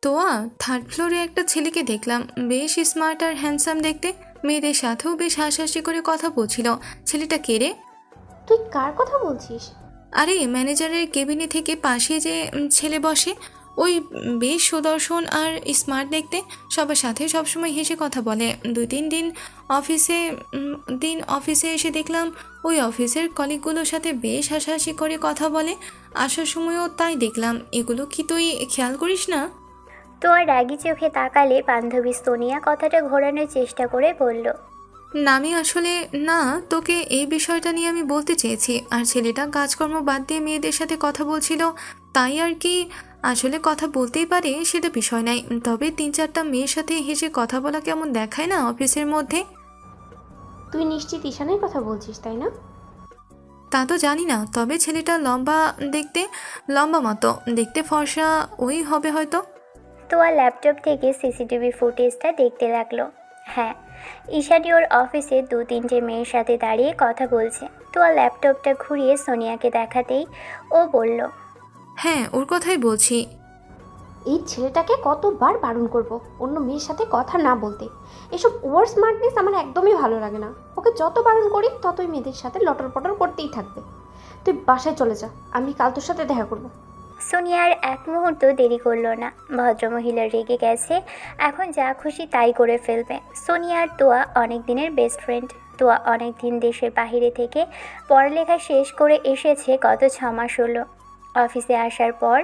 তোয়া, third ফ্লোরে একটা ছেলেকে দেখলাম, বেশ স্মার্ট আর হ্যান্ডসাম দেখতে, মেয়েদের সাথেও বেশ হাসাহাসি করে কথা বলছিল। ছেলেটা কে রে? তুই কার কথা বলছিস? আরে ম্যানেজারের কেবিনে থেকে পাশে যে ছেলে বসে, ওই বেশ সুদর্শন আর স্মার্ট দেখতে, সবার সাথে সবসময় হেসে কথা বলে। দুই তিন অফিসে অফিসে এসে দেখলাম ওই অফিসের কলিগগুলোর সাথে বেশ হাসাহাসি করে কথা বলে। আসার সময়ও তাই দেখলাম। এগুলো কি তুই খেয়াল করিস না? তো আর রাগি চোখে তাকালে বান্ধবী সোনিয়া কথাটা ঘোরানোর চেষ্টা করে বলল, না আমি আসলে, না তোকে এই বিষয়টা নিয়ে আমি বলতে চেয়েছি। আর ছেলেটা কাজকর্ম বাদ দিয়ে মেয়েদের সাথে কথা বলছিল, তাই আর কি। আসলে কথা বলতেই পারে, সেটা বিষয় নাই, তবে তিন চারটা মেয়ের সাথে হেসে কথা বলা কেমন দেখায় না অফিসের মধ্যে। তুই নিশ্চিত ঈশানের কথা বলছিস, তাই না? তা তো জানি না, তবে ছেলেটা লম্বা দেখতে, লম্বা মতো দেখতে, ফর্সা ওই হবে হয়তো। তো আর ল্যাপটপ থেকে সিসিটিভি ফুটেজটা দেখতে লাগলো। হ্যাঁ, ঈশানি ওর অফিসে দু তিনটে মেয়ের সাথে দাঁড়িয়ে কথা বলছে। তো আর ল্যাপটপটা ঘুরিয়ে সোনিয়াকে দেখাতেই ও বলল, হ্যাঁ ওর কথাই বলছি। এই ছেলেটাকে কতবার বারণ করব অন্য মেয়ের সাথে কথা না বলতে। এসব ওভার স্মার্টনেস আমার একদমই ভালো লাগে না। ওকে যত বারণ করি ততই মেয়েদের সাথে লটর পটর করতেই থাকবে। তুই বাসায় চলে যা, আমি কাল তোর সাথে দেখা করব। সোনিয়া আর এক মুহূর্ত দেরি করলো না। ভদ্রমহিলা রেগে গেছে, এখন যা খুশি তাই করে ফেলবে। সোনিয়া আর তোয়া অনেক দিনের বেস্ট ফ্রেন্ড। তোয়া অনেক দিন দেশের বাইরে থেকে পড়ালেখা শেষ করে এসেছে, গত 6 মাস হলো। অফিসে আসার পর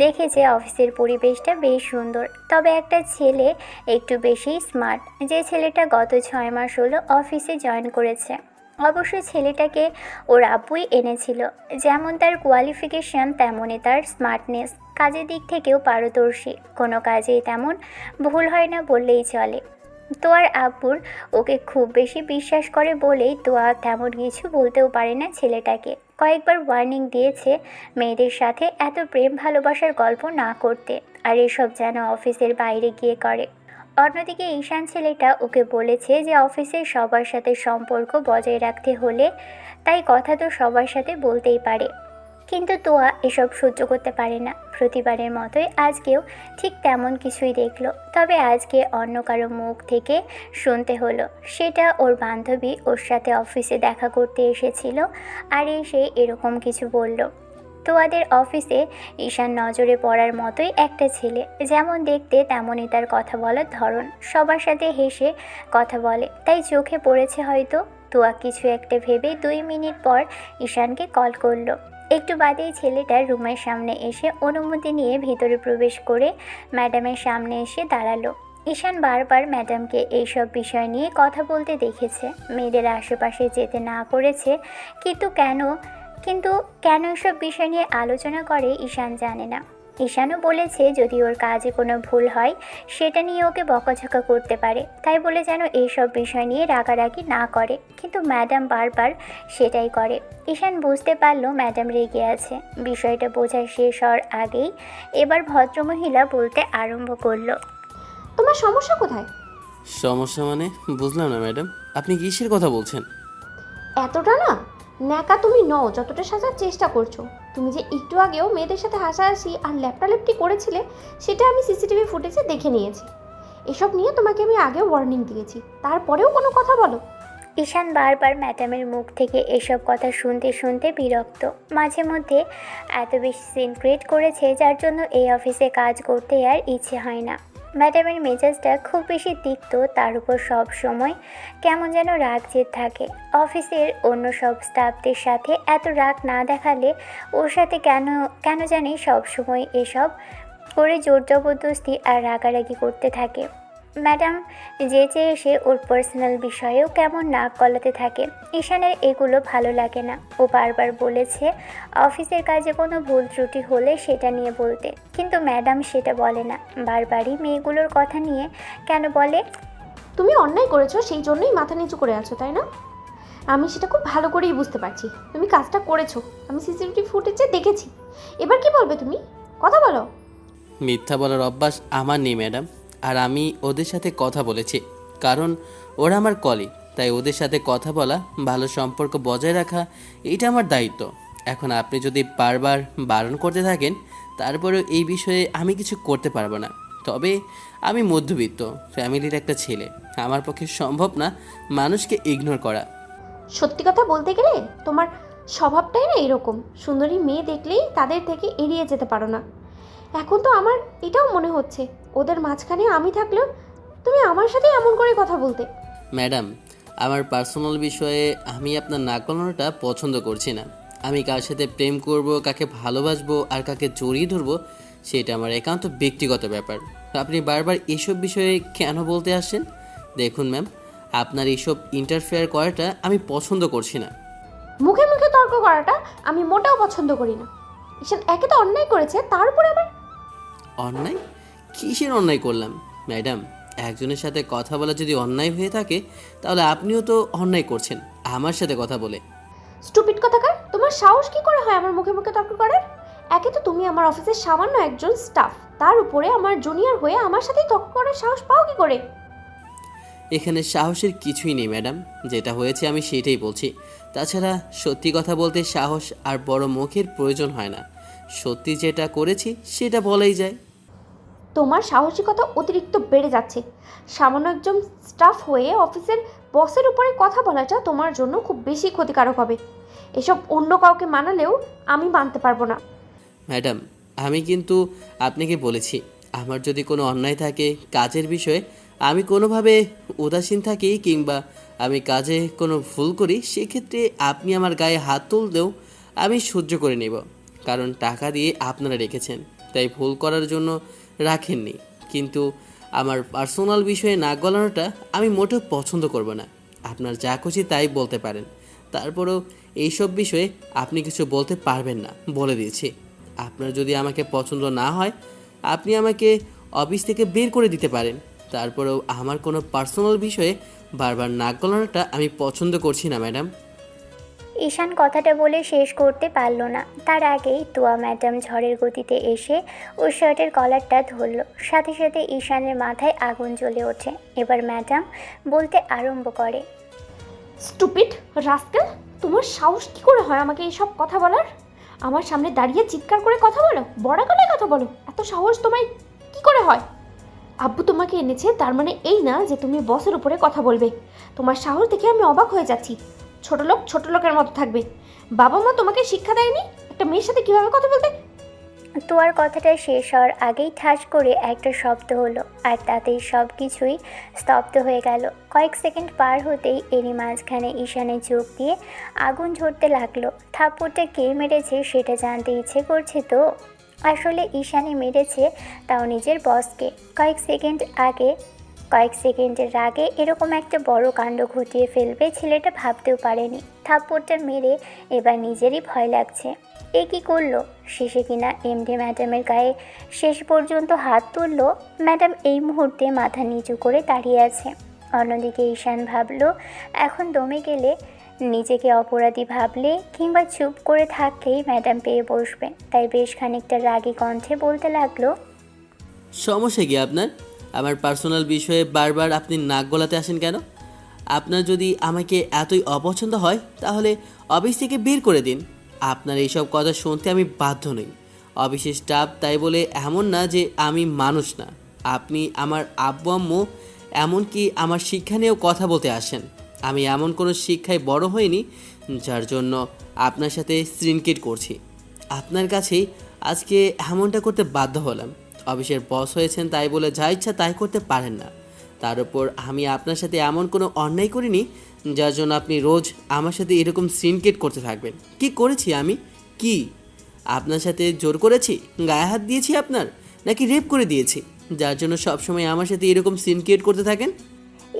দেখেছে অফিসের পরিবেশটা বেশ সুন্দর, তবে একটা ছেলে একটু বেশি স্মার্ট, যে ছেলেটা গত 6 মাস হলো অফিসে জয়েন করেছে। অবশ্য ছেলেটাকে ওর আব্বুই এনেছিল। যেমন তার কোয়ালিফিকেশন, তেমনই তার স্মার্টনেস। কাজের দিক থেকেও পারদর্শী, কোনো কাজেই তেমন ভুল হয় না বললেই চলে। তোয়ার আব্বুর ওকে খুব বেশি বিশ্বাস করে বলেই তোয়া তেমন কিছু বলতেও পারে না ছেলেটাকে। কয়েকবার ওয়ার্নিং দিয়েছে মেয়েদের সাথে এত প্রেম ভালোবাসার গল্প না করতে, আর এসব যেন অফিসের বাইরে গিয়ে করে। অন্যদিকে ঈশান ছেলেটা ওকে বলেছে যে অফিসের সবার সাথে সম্পর্ক বজায় রাখতে হলে তাই কথা তো সবার সাথে বলতেই পারে। কিন্তু তোয়া এসব সহ্য করতে পারে না। প্রতিবারের মতোই আজকেও ঠিক তেমন কিছুই দেখলো, তবে আজকে অন্য কারো মুখ থেকে শুনতে হলো। সেটা ওর বান্ধবী ওর সাথে অফিসে দেখা করতে এসেছিল, আর এসে এরকম কিছু বলল। তোয়াদের অফিসে ঈশান নজরে পড়ার মতোই একটা ছেলে, যেমন দেখতে তেমনই তার কথা বলার ধরন, সবার সাথে হেসে কথা বলে, তাই চোখে পড়েছে হয়তো। তোয়া কিছু একটা ভেবে 2 মিনিট পর ঈশানকে কল করলো। একটু বাদেই ছেলেটার রুমের সামনে এসে অনুমতি নিয়ে ভিতরে প্রবেশ করে ম্যাডামের সামনে এসে দাঁড়ালো। ঈশান বারবার ম্যাডামকে এইসব বিষয় নিয়ে কথা বলতে দেখেছে, মেয়েদের আশেপাশে যেতে না করেছে, কিন্তু কেন এসব বিষয় নিয়ে আলোচনা করে ঈশান জানে না। ঈশানও বলেছে যদি ওর কাজে কোনো ভুল হয় সেটা নিয়ে ওকে বকাঝকা করতে পারে, তাই বলে যেন এইসব বিষয় নিয়ে রাগারাগি না করে, কিন্তু ম্যাডাম বারবার সেটাই করে। ঈশান বুঝতে পারলো ম্যাডাম রেগে আছে। বিষয়টা বোঝা শেষ হওয়ার আগেই এবার ভদ্রমহিলা বলতে আরম্ভ করলো, তোমার সমস্যা কোথায়? সমস্যা মানে বুঝলাম না ম্যাডাম, আপনি কিসের কথা বলছেন? এতটা না ন্যাকা তুমি নও যতটা সাজার চেষ্টা করছো। তুমি যে একটু আগেও মেয়েদের সাথে হাসাহাসি আর ল্যাপটালেপটি করেছিলে, সেটা আমি সিসিটিভি ফুটেজে দেখে নিয়েছি। এসব নিয়ে তোমাকে আমি আগেও ওয়ার্নিং দিয়েছি, তারপরেও কোনো কথা বলো। ঈশান বারবার ম্যাডামের মুখ থেকে এসব কথা শুনতে শুনতে বিরক্ত। মাঝে মধ্যে এত বেশি সিন ক্রিয়েট করেছে যার জন্য এই অফিসে কাজ করতে আর ইচ্ছে হয় না। ম্যাডামের মেজাজটা খুব বেশি তিক্ত, তার উপর সব সময় কেমন যেন রাগ জেদ থাকে। অফিসের অন্য সব স্টাফদের সাথে এত রাগ না দেখালে ওর সাথে কেন জানি সব সময় এসব করে জোর জবরদস্তি আর রাগারাগি করতে থাকে। ম্যাডাম যেচে এসে ওর পার্সোনাল বিষয়েও কেমন নাক গলাতে থাকে। ঈশানের এগুলো ভালো লাগে না। ও বারবার বলেছে অফিসের কাজে কোনো ভুল ত্রুটি হলে সেটা নিয়ে বলতে, কিন্তু ম্যাডাম সেটা বলে না। বারবারই মেয়েগুলোর কথা নিয়ে কেন বলে। তুমি অন্যায় করেছো, সেই জন্যই মাথা নিচু করে আছো, তাই না? আমি সেটা খুব ভালো করেই বুঝতে পারছি। তুমি কাজটা করেছো, আমি সিসিটিভি ফুটেজে দেখেছি। এবার কি বলবে তুমি? কথা বলো। মিথ্যা বলার অভ্যাস আমার নেই ম্যাডাম, আর আমি ওদের সাথে কথা বলেছি, কারণ ওরা আমার কলিগ, তাই ওদের সাথে কথা বলা, ভালো সম্পর্ক বজায় রাখা এটা আমার দায়িত্ব। এখন আপনি যদি বারবার বারণ করতে থাকেন, তারপরেও এই বিষয়ে আমি কিছু করতে পারবো না। তবে আমি মধ্যবিত্ত ফ্যামিলির একটা ছেলে, আমার পক্ষে সম্ভব না মানুষকে ইগনোর করা। সত্যি কথা বলতে গেলে তোমার স্বভাবটাই না এরকম, সুন্দরী মেয়ে দেখলেই তাদের থেকে এড়িয়ে যেতে পারো না। এখন তো আমার এটাও মনে হচ্ছে ওদের মাঝখানে আমি থাকলেও তুমি আমার সাথে এমন করে কথা বলতে। ম্যাডাম, আমার পার্সোনাল বিষয়ে আমি আপনার নাক গলানোটা পছন্দ করছি না। আমি কার সাথে প্রেম করব, কাকে ভালোবাসবো আর কাকে জড়িয়ে ধরবো সেটা আমার একান্ত ব্যক্তিগত ব্যাপার। আপনি বারবার এসব বিষয়ে কেন বলতে আসছেন? দেখুন ম্যাম, আপনার এইসব ইন্টারফেয়ার করাটা আমি পছন্দ করছি না। মুখে মুখে তর্ক করাটা আমি মোটেও পছন্দ করি না। ঈশান একে তো অন্যায় করেছে, তার উপর আবার অন্যায়? কিসের অন্যায় করলাম ম্যাডাম? একজনের সাথে কথা বলা যদি অন্যায় হয়ে থাকে তাহলে আপনিও তো অন্যায় করছেন আমার সাথে কথা বলে। স্টুপিড কথাকার, তোমার সাহস কি করে হয় আমার মুখে মুখে তর্ক করার? একে তো তুমি আমার অফিসের সামান্য একজন স্টাফ, তার উপরে আমার জুনিয়র হয়ে আমার সাথেই তর্ক করার সাহস পাও কি করে? এখানে সাহসের কিছুই নেই ম্যাডাম, যেটা হয়েছে আমি সেটাই বলছি। তাছাড়া সত্যি কথা বলতে সাহস আর বড় মুখের প্রয়োজন হয় না, সত্যি যেটা করেছি সেটা বলাই যায়। তোমার সাহসিকতা অতিরিক্ত বেড়ে যাচ্ছে। সামান্য একজন স্টাফ হয়ে অফিসের বসের উপরে কথা বলাটা তোমার জন্য খুব বেশি ক্ষতিকারক হবে। এসব অন্য কাউকে মানালেও আমি মানতে পারবো না। ম্যাডাম, আমি কিন্তু আপনাকে বলেছি আমার যদি কোনো অন্যায় থাকে কাজের বিষয়ে, আমি কোনোভাবে উদাসীন থাকি কিংবা আমি কাজে কোনো ভুল করি, সেক্ষেত্রে আপনি আমার গায়ে হাত তুললেও আমি সহ্য করে নেব। কারণ টাকা দিয়ে আপনারা রেখেছেন, তাই ভুল করার জন্য রাখেননি। কিন্তু আমার পার্সোনাল বিষয়ে নাক গলানোটা আমি মোটেও পছন্দ করব না। আপনার যা খুশি তাই বলতে পারেন, তারপরেও এইসব বিষয়ে আপনি কিছু বলতে পারবেন না, বলে দিয়েছি। আপনার যদি আমাকে পছন্দ না হয় আপনি আমাকে অফিস থেকে বের করে দিতে পারেন, তারপরেও আমার কোনো পার্সোনাল বিষয়ে বারবার নাক গলানোটা আমি পছন্দ করছি না ম্যাডাম। ঈশান কথাটা বলে শেষ করতে পারল না, তার আগেই তুয়া ম্যাডাম ঝড়ের গতিতে এসে ওর শার্টের কলারটা ধরল। সাথে সাথে ঈশানের মাথায় আগুন জ্বলে ওঠে। এবার ম্যাডাম বলতে আরম্ভ করে, স্টুপিড রাস্কেল, তোমার সাহস কি করে হয় আমাকে এইসব কথা বলার? আমার সামনে দাঁড়িয়ে চিৎকার করে কথা বলো, বড় গলায় কথা বলো, এত সাহস তোমার কি করে হয়? আব্বু তোমাকে এনেছে তার মানে এই না যে তুমি বসের উপরে কথা বলবে। তোমার সাহস দেখে আমি অবাক হয়ে যাচ্ছি। ছোট লোকের মতো থাকবে। বাবা মা তোমাকে শিক্ষা দেয়নি একটা মেয়ের সাথে কিভাবে কথা বলতে? তুয়ার কথাটা শেষ হওয়ার আগেই ঠাস করে একটা শব্দ হলো, আর তাতেই সব কিছুই স্তব্ধ হয়ে গেল। কয়েক সেকেন্ড পার হতেই এরই মাঝখানে ঈশানের চোখ দিয়ে আগুন ঝরতে লাগলো। থাপ্পড়টা কে মেরেছে সেটা জানতে ইচ্ছে করছে তো। আসলে ঈশানই মেরেছে, তাও নিজের বসকে। কয়েক সেকেন্ডের আগে এরকম একটা বড় কাণ্ড ঘটিয়ে ফেলবে ছেলেটা ভাবতেও পারেনি। থাপ্পড়টা মেরে এবার নিজেরই ভয় লাগছে। এ কী করলো? শেষে কিনা এমডি ম্যাডামের গায়ে শেষ পর্যন্ত হাত তুলল। ম্যাডাম এই মুহূর্তে মাথা নিচু করে দাঁড়িয়ে আছে। অন্যদিকে ঈশান ভাবলো এখন দমে গেলে, নিজেকে অপরাধী ভাবলে কিংবা চুপ করে থাকলেই ম্যাডাম পেয়ে বসবে। তাই বেশ খানিকটা রাগী কণ্ঠে বলতে লাগলো, সমস্যা কি আপনার? আমার পার্সোনাল বিষয়ে বারবার আপনি নাক গলাতে আসেন কেন? আপনার যদি আমাকে এতই অপছন্দ হয় তাহলে অফিস থেকে বের করে দিন। আপনার এইসব কথা শুনতে আমি বাধ্য নই। অফিসের স্টাফ তাই বলে এমন না যে আমি মানুষ না। আপনি আমার আব্বু আম্মু, এমনকি আমার শিক্ষা নিয়েও কথা বলতে আসেন। আমি এমন কোনো শিক্ষায় বড় হইনি যার জন্য আপনার সাথে সিনকেট করছি। আপনার কাছেই আজকে এমনটা করতে বাধ্য হলাম। অফিসের বস হয়েছেন তাই বলে যা ইচ্ছা তাই করতে পারেন না। তার উপর আমি আপনার সাথে এমন কোনো অন্যায় করিনি যার জন্য আপনি রোজ আমার সাথে এরকম সিনকেট করতে থাকবেন। কি করেছি আমি? কি আপনার সাথে জোর করেছি, গায়ে হাত দিয়েছি আপনার, নাকি রেপ করে দিয়েছি যার জন্য সবসময় আমার সাথে এরকম সিনকেট করতে থাকেন?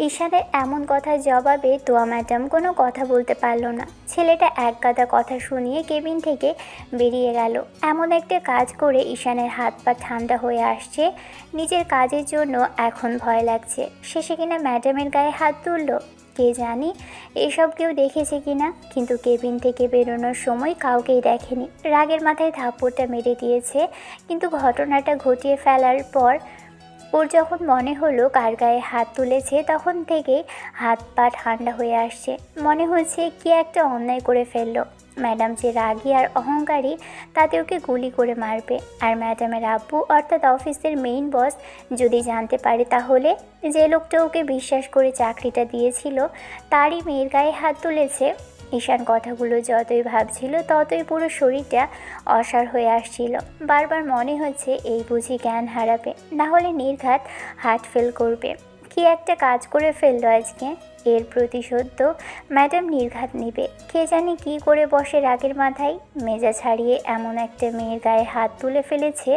ঈশানের এমন কথার জবাবে তোয়া ম্যাডাম কোনো কথা বলতে পারল না। ছেলেটা এক গাদা কথা শুনিয়ে কেবিন থেকে বেরিয়ে গেল। এমন একটা কাজ করে ঈশানের হাত পা ঠান্ডা হয়ে আসছে। নিজের কাজের জন্য এখন ভয় লাগছে। শেষে কিনা ম্যাডামের গায়ে হাত তুলল। কে জানি এসব কেউ দেখেছে কিনা, কিন্তু কেবিন থেকে বেরোনোর সময় কাউকেই দেখেনি। রাগের মাথায় থাপ্পড়টা মেরে দিয়েছে, কিন্তু ঘটনাটা ঘটিয়ে ফেলার পর ওর যখন মনে হলো কার গায়ে হাত তুলেছে, তখন থেকেই হাত পা ঠান্ডা হয়ে আসছে। মনে হচ্ছে কি একটা অন্যায় করে ফেললো। ম্যাডাম যে রাগী আর অহংকারী তাতে ওকে গুলি করে মারবে। আর ম্যাডামের আব্বু অর্থাৎ অফিসের মেইন বস যদি জানতে পারে তাহলে যে লোকটা ওকে বিশ্বাস করে চাকরিটা দিয়েছিল তারই মেয়ের গায়ে হাত তুলেছে। ঈশান কথাগুলো যতই ভাবছিল ততই পুরো শরীরটা অসাড় হয়ে আসছিল। বারবার মনে হচ্ছে এই বুঝি জ্ঞান হারাবে, না হলে নির্ঘাত হার্ট ফেল করবে। কি একটা কাজ করে ফেললো আজকে, এর প্রতিশোধ তো ম্যাডাম নির্ঘাত নেবে। কে জানি কি করে বসে রাগের মাথায় মেজাজ হারিয়ে এমন একটা মেয়ের গায়ে হাত তুলে ফেলেছে।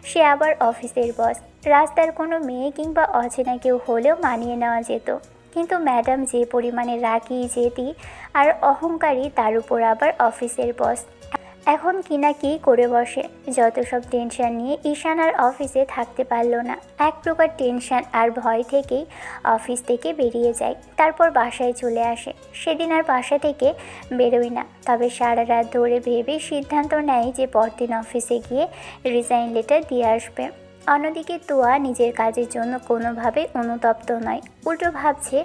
সে আবার অফিসের বস, রাস্তার কোনো মেয়ে কিংবা অচেনা কেউ হলেও মানিয়ে নেওয়া যেত, কিন্তু ম্যাডাম যে পরিমাণে রাগী, জেদি আর অহংকারী, তার উপর আবার অফিসের বস। এখন কিনা কি করে বসে। যত সব টেনশন নিয়ে ঈশান আর অফিসে থাকতে পারল না। এক প্রকার টেনশন আর ভয় থেকেই অফিস থেকে বেরিয়ে যায়, তারপর বাসায় চলে আসে। সেদিন আর বাসা থেকে বেরোয় না, তবে সারা রাত ধরে ভেবে সিদ্ধান্ত নেয় যে পরদিন অফিসে গিয়ে রিজাইন লেটার দিয়ে আসবে। অন্যদিকে তুয়া নিজের কাজের জন্য কোনোভাবে অনুতপ্ত নয়, উল্টো ভাবছে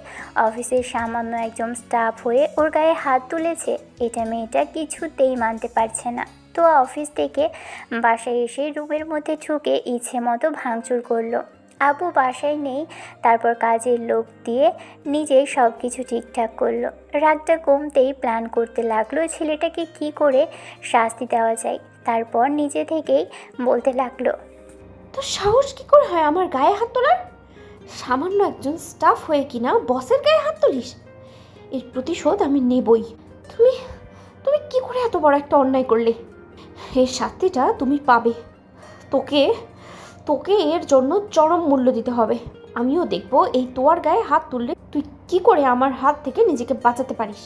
অফিসের সামান্য একজন স্টাফ হয়ে ওর গায়ে হাত তুলেছে, এটা মেয়েটা কিছুতেই মানতে পারছে না। তুয়া অফিস থেকে বাসায় এসে রুমের মধ্যে ঢুকে ইচ্ছে মতো ভাঙচুর করলো। আব্বু বাসায় নেই, তারপর কাজের লোক দিয়ে নিজেই সব কিছু ঠিকঠাক করলো। রাগটা কমতেই প্ল্যান করতে লাগলো ছেলেটাকে কি করে শাস্তি দেওয়া যায়। তারপর নিজে থেকেই বলতে লাগলো, তো সাহস কি করে হয় আমার গায়ে হাত তোলার? সামান্য একজন স্টাফ হয়ে কিনা বসের গায়ে হাত তুলিস? এর প্রতিশোধ আমি নেবই। তুমি তুমি কি করে এত বড় একটা অন্যায় করলে? এর শাস্তিটা তুমি পাবে। তোকে তোকে এর জন্য চরম মূল্য দিতে হবে। আমিও দেখবো এই তোয়ার গায়ে হাত তুললে তুই কি করে আমার হাত থেকে নিজেকে বাঁচাতে পারিস।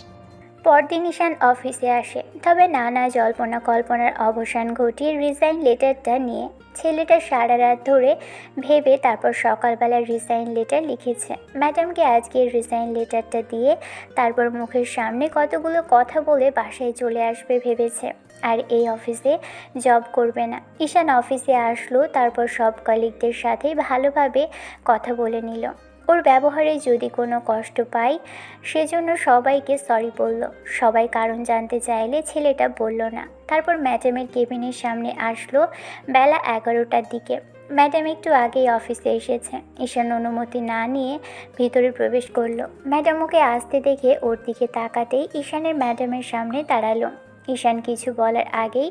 পরদিন ঈশান অফিসে আসে, তবে নানা জল্পনা কল্পনার অবসান ঘটিয়ে রিজাইন লেটারটা নিয়ে। ছেলেটা সারা রাত ধরে ভেবে তারপর সকালবেলা রিজাইন লেটার লিখেছে। ম্যাডামকে আজকে রিজাইন লেটারটা দিয়ে তারপর মুখের সামনে কতগুলো কথা বলে বাসায় চলে আসবে ভেবেছে, আর এই অফিসে জব করবে না। ঈশান অফিসে আসলো, তারপর সব কলিগদের সাথে ভালোভাবে কথা বলে নিল। ওর ব্যবহারে যদি কোনো কষ্ট পায় সেজন্য সবাইকে সরি বলল। সবাই কারণ জানতে চাইলে ছেলেটা বলল না। তারপর ম্যাডামের কেবিনের সামনে আসলো বেলা 11টার দিকে। ম্যাডাম একটু আগেই অফিসে এসেছে। ঈশান অনুমতি না নিয়ে ভিতরে প্রবেশ করলো। ম্যাডাম ওকে আসতে দেখে ওর দিকে তাকাতেই ঈশানের ম্যাডামের সামনে দাঁড়ালো। ঈশান কিছু বলার আগেই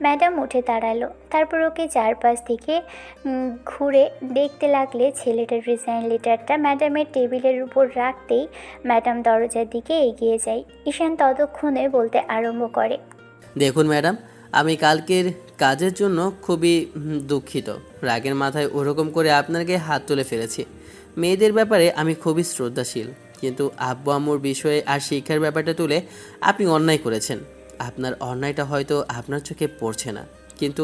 ম্যাডাম উঠে দাঁড়ালো। তারপর ওকে চারপাশ থেকে ঘুরে দেখতে লাগলে ছেলেটার রিজাইন লেটারটা ম্যাডামের টেবিলের উপর রাখতেই ম্যাডাম দরজার দিকে এগিয়ে যায়। ঈশান ততক্ষণে বলতে আরম্ভ করে, দেখুন ম্যাডাম, আমি কালকের কাজের জন্য খুবই দুঃখিত। রাগের মাথায় ওরকম করে আপনার গায়ে হাত তুলে ফেলেছি। মেয়েদের ব্যাপারে আমি খুবই শ্রদ্ধাশীল, কিন্তু আব্বু আম্মুর বিষয়ে আর শিক্ষার ব্যাপারটা তুলে আপনি অন্যায় করেছেন। আপনার অন্যায়টা হয়তো আপনার চোখে পড়ছে না, কিন্তু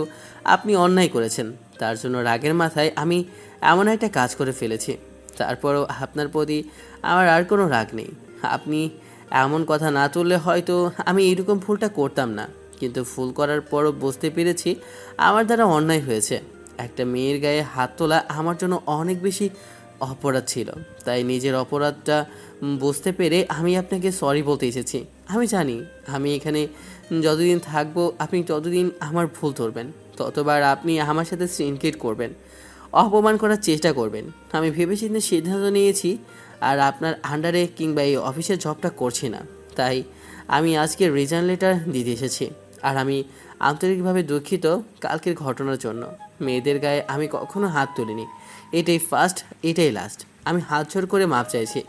আপনি অন্যায় করেছেন। তার জন্য রাগের মাথায় আমি এমন একটা কাজ করে ফেলেছি। তারপরও আপনার প্রতি আমার আর কোনো রাগ নেই। আপনি এমন কথা না তুললে হয়তো আমি এইরকম ভুলটা করতাম না, কিন্তু ভুল করার পরও বুঝতে পেরেছি আমার দ্বারা অন্যায় হয়েছে। একটা মেয়ের গায়ে হাত তোলা আমার জন্য অনেক বেশি অপরাধ ছিল, তাই নিজের অপরাধটা বুঝতে পেরে আমি আপনাকে সরি বলতে এসেছি। আমি জানি আমি এখানে যতদিন থাকবো আপনি ততদিন আমার ভুল ধরবেন, ততবার আপনি আমার সাথে সিনক্রেট করবেন, অপমান করার চেষ্টা করবেন। আমি ভেবেচিন্তে সিদ্ধান্ত নিয়েছি আর আপনার আন্ডারে কিংবা এই অফিসের জবটা করছি না, তাই আমি আজকে রিজাইন লেটার দিতে এসেছি। আর আমি আন্তরিকভাবে দুঃখিত কালকের ঘটনার জন্য। মেয়েদের গায়ে আমি কখনো হাত তুলিনি, এটাই ফার্স্ট, এটাই লাস্ট। আমি হাত জোড় করে মাপ চাইছি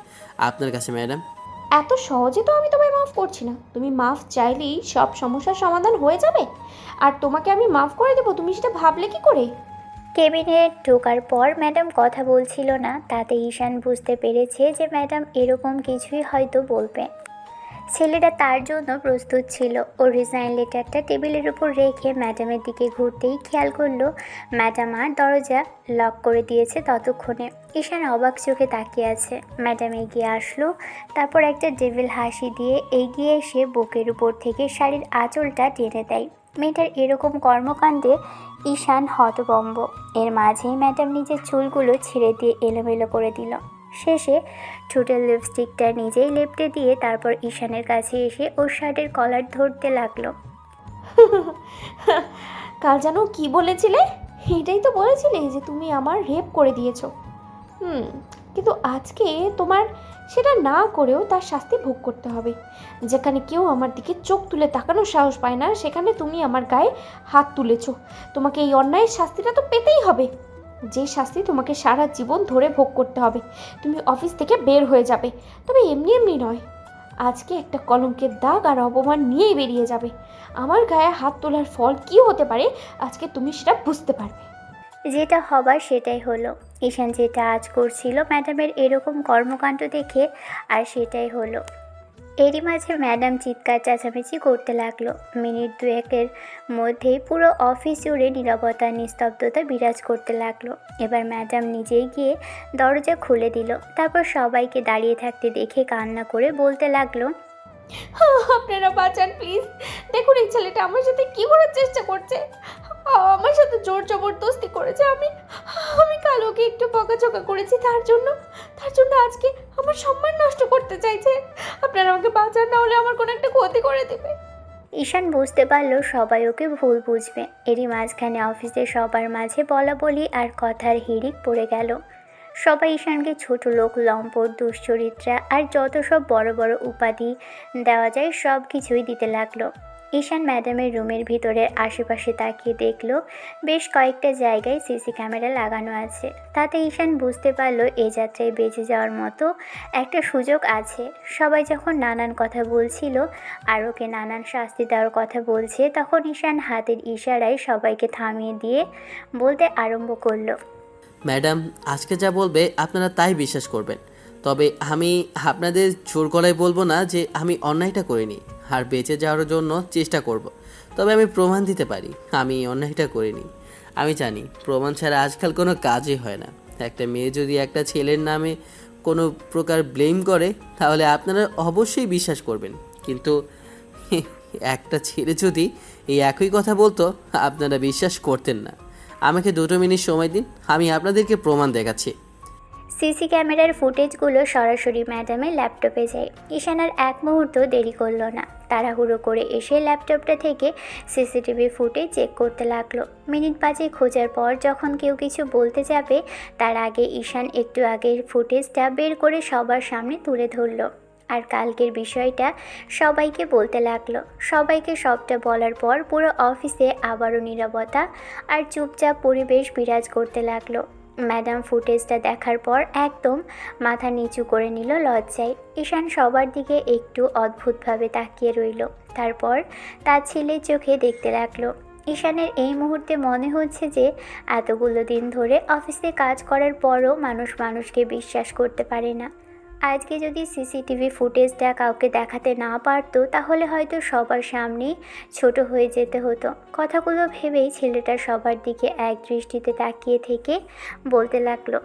আপনার কাছে ম্যাডাম। এত সহজে তো আমি তোমায় মাফ করছি না। তুমি মাফ চাইলেই সব সমস্যার সমাধান হয়ে যাবে আর তোমাকে আমি মাফ করে দেবো, তুমি সেটা ভাবলে কি করে? কেবিনে ঢোকার পর ম্যাডাম কথা বলছিল না, তাতে ঈশান বুঝতে পেরেছে যে ম্যাডাম এরকম কিছুই হয়তো বলবে। ছেলেটা তার জন্য প্রস্তুত ছিল। ও রিজাইন লেটারটা টেবিলের উপর রেখে ম্যাডামের দিকে ঘুরতেই খেয়াল করলো ম্যাডাম আর দরজা লক করে দিয়েছে ততক্ষণে। ঈশান অবাক চোখে তাকিয়ে আছে। ম্যাডাম এগিয়ে আসলো, তারপর একটা ডেভিল হাসি দিয়ে এগিয়ে এসে বুকের উপর থেকে শাড়ির আঁচলটা টেনে দেয়। মেয়েটার এরকম কর্মকাণ্ডে ঈশান হতভম্ব। এর মাঝেই ম্যাডাম নিজের চুলগুলো ছেড়ে দিয়ে এলোমেলো করে দিল। শেষে ঠোঁটের লিপস্টিকটা নিজেই লেপটে দিয়ে তারপর ঈশানের কাছে এসে ওর শার্টের কলার ধরতে লাগলো। কাল যেন কি বলেছিলে? এটাই তো বলেছিলে যে তুমি আমার রেপ করে দিয়েছো। কিন্তু আজকে তোমার সেটা না করেও তার শাস্তি ভোগ করতে হবে। যেখানে কেউ আমার দিকে চোখ তুলে তাকানোর সাহস পায় না, সেখানে তুমি আমার গায়ে হাত তুলেছো। তোমাকে এই অন্যায়ের শাস্তিটা তো পেতেই হবে, যে শাস্তি তোমাকে সারা জীবন ধরে ভোগ করতে হবে। তুমি অফিস থেকে বের হয়ে যাবে, তবে এমনি এমনি নয়। আজকে একটা কলঙ্কের দাগ আর অপমান নিয়েই বেরিয়ে যাবে। আমার গায়ে হাত তোলার ফল কী হতে পারে আজকে তুমি সেটা বুঝতে পারবে। যেটা হবার সেটাই হলো। ঈশান যেটা আজ করছিল ম্যাডামের এরকম কর্মকাণ্ড দেখে, আর সেটাই হলো। এরই মাঝে ম্যাডাম চিৎকার চেঁচামেচি করতে লাগলো। মিনিট দুয়েকের মধ্যেই পুরো অফিস জুড়ে নীরবতা নিস্তব্ধতা বিরাজ করতে লাগলো। এবার ম্যাডাম নিজেই গিয়ে দরজা খুলে দিল। তারপর সবাইকে দাঁড়িয়ে থাকতে দেখে কান্না করে বলতে লাগলো, আপনারা বাঁচান প্লিজ। দেখুন এই ছেলেটা আমার সাথে কি করার চেষ্টা করছে। আমার সাথে জোর জবরদস্তি করেছে। আমি কাল ওকে একটু বকাঝকা করেছি, তার জন্য আজকে আমার সম্মান নষ্ট করতে চাইছে। আপনারা আমাকে বাঁচান, না হলে আমার কোনো একটা ক্ষতি করে দেবে। ঈশান বুঝতে পারলো সবাই ওকে ভুল বুঝবে। এরই মাঝখানে অফিসের সবার মাঝে বলাবলি আর কথার হিড়িক পড়ে গেল। সবাই ঈশানকে ছোট লোক, লম্পট, দুশ্চরিত্রা আর যত সব বড় বড় উপাধি দেওয়া যায় সব কিছুই দিতে লাগলো। ঈশান ম্যাডামের রুমের ভিতরের আশেপাশে তাকিয়ে দেখলো বেশ কয়েকটা জায়গায় সিসি ক্যামেরা লাগানো আছে। তাতে ঈশান বুঝতে পারলো এ যাত্রায় বেঁচে যাওয়ার মতো একটা সুযোগ আছে। সবাই যখন নানান কথা বলছিল আর ওকে নানান শাস্তি দেওয়ার কথা বলছে, তখন ঈশান হাতের ইশারায় সবাইকে থামিয়ে দিয়ে বলতে আরম্ভ করলো, ম্যাডাম, আজকে যা বলবে আপনারা তাই বিশ্বাস করবেন। তবে আমি আপনাদের জোর গলায় বলবো না যে আমি অন্যায়টা করিনি, আর বেঁচে যাওয়ার জন্য চেষ্টা করব। তবে আমি প্রমাণ দিতে পারি আমি অন্যায়টা করিনি। আমি জানি প্রমাণ ছাড়া আজকাল কোনো কাজই হয় না। একটা মেয়ে যদি একটা ছেলের নামে কোনো প্রকার ব্লেম করে তাহলে আপনারা অবশ্যই বিশ্বাস করবেন, কিন্তু একটা ছেলে যদি এই একই কথা বলতো আপনারা বিশ্বাস করতেন না। আমাকে 2 মিনিট সময় দিন, আমি আপনাদেরকে প্রমাণ দেখাচ্ছি। সিসি ক্যামেরার ফুটেজগুলো সরাসরি ম্যাডামের ল্যাপটপে যায়। ঈশান আর এক মুহূর্ত দেরি করলো না, তাড়াহুড়ো করে এসে ল্যাপটপটা থেকে সিসিটিভি ফুটেজ চেক করতে লাগলো। মিনিট 5 খোঁজার পর যখন কেউ কিছু বলতে যাবে তার আগে ঈশান একটু আগের ফুটেজটা বের করে সবার সামনে তুলে ধরলো আর কালকের বিষয়টা সবাইকে বলতে লাগলো। সবাইকে সবটা বলার পর পুরো অফিসে আবারও নীরবতা আর চুপচাপ পরিবেশ বিরাজ করতে লাগলো। ম্যাডাম ফুটেজটা দেখার পর একদম মাথা নিচু করে নিল লজ্জায়। ঈশান সবার দিকে একটু অদ্ভুতভাবে তাকিয়ে রইল, তারপর তার ছেলের চোখে দেখতে লাগলো। ঈশানের এই মুহূর্তে মনে হচ্ছে যে এতগুলো দিন ধরে অফিসে কাজ করার পরও মানুষ মানুষকে বিশ্বাস করতে পারে না। আজকে যদি সিসিটিভি ফুটেজটা কাউকে দেখাতে না পারতো তাহলে হয়তো সবার সামনেই ছোট হয়ে যেতে হতো। কথাগুলো ভেবেই ছেলেটা সবার দিকে এক দৃষ্টিতে তাকিয়ে থেকে বলতে লাগলো,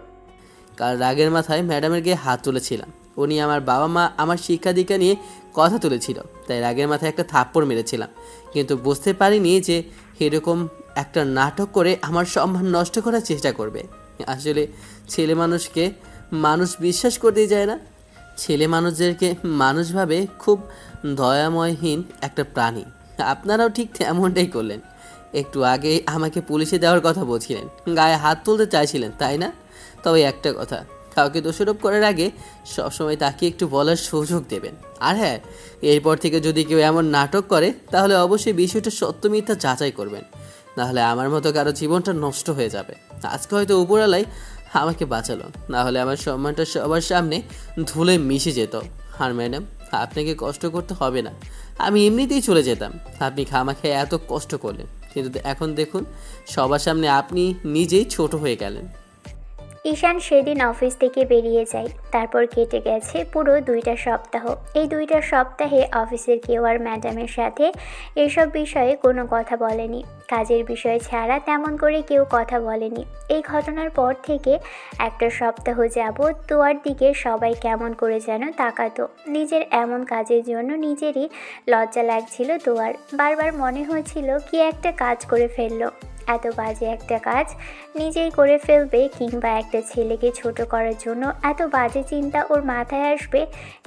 কাল রাগের মাথায় ম্যাডামের গায়ে হাত তুলেছিলাম। উনি আমার বাবা মা আমার শিক্ষা দীক্ষা নিয়ে কথা তুলেছিল, তাই রাগের মাথায় একটা থাপ্পড় মেরেছিলাম। কিন্তু বুঝতে পারিনি যে এরকম একটা নাটক করে আমার সম্মান নষ্ট করার চেষ্টা করবে। আসলে ছেলে মানুষকে মানুষ বিশ্বাস করতেই যায় না। ছেলে মানুষদেরকে মানুষ ভাবে খুব দয়াময়হীন একটা প্রাণী। আপনারাও ঠিক তেমনটাই করলেন। একটু আগে আমাকে পুলিশে দেওয়ার কথা বলছিলেন, গায়ে হাত তুলতে চাইছিলেন, তাই না? তবে একটা কথা, কাউকে দোষারোপ করার আগে সবসময় তাকে একটু বলার সুযোগ দেবেন। আর হ্যাঁ, এরপর থেকে যদি কেউ এমন নাটক করে তাহলে অবশ্যই বিষয়টা সত্য মিথ্যা যাচাই করবেন, নাহলে আমার মতো কারো জীবনটা নষ্ট হয়ে যাবে। আজকে হয়তো উপরওয়ালাই আমাকে বাঁচালো, না হলে আমার সম্মানটা সবার সামনে ধুলে মিশে যেত। আর ম্যাডাম, আপনাকে কষ্ট করতে হবে না, আমি এমনিতেই চলে যেতাম। আপনি খামাখে এত কষ্ট করলেন, কিন্তু এখন দেখুন সবার সামনে আপনি নিজেই ছোট হয়ে গেলেন। ঈশান সেদিন অফিস থেকে বেরিয়ে যায়। তারপর কেটে গেছে পুরো 2টা সপ্তাহ। এই 2টা সপ্তাহে অফিসের কেউ আর ম্যাডামের সাথে এসব বিষয়ে কোনো কথা বলেনি। কাজের বিষয় ছাড়া তেমন করে কেউ কথা বলেনি। এই ঘটনার পর থেকে একটা সপ্তাহ যাবৎ তোয়ার দিকে সবাই কেমন করে যেন তাকাতো। নিজের এমন কাজের জন্য নিজেরই লজ্জা লাগছিল তোয়ার। বারবার মনে হচ্ছিল কি একটা কাজ করে ফেললো। এত বাজে একটা কাজ নিজেই করে ফেলবে, কিংবা একটা ছেলেকে ছোট করার জন্য এত বাজে চিন্তা ওর মাথায় আসবে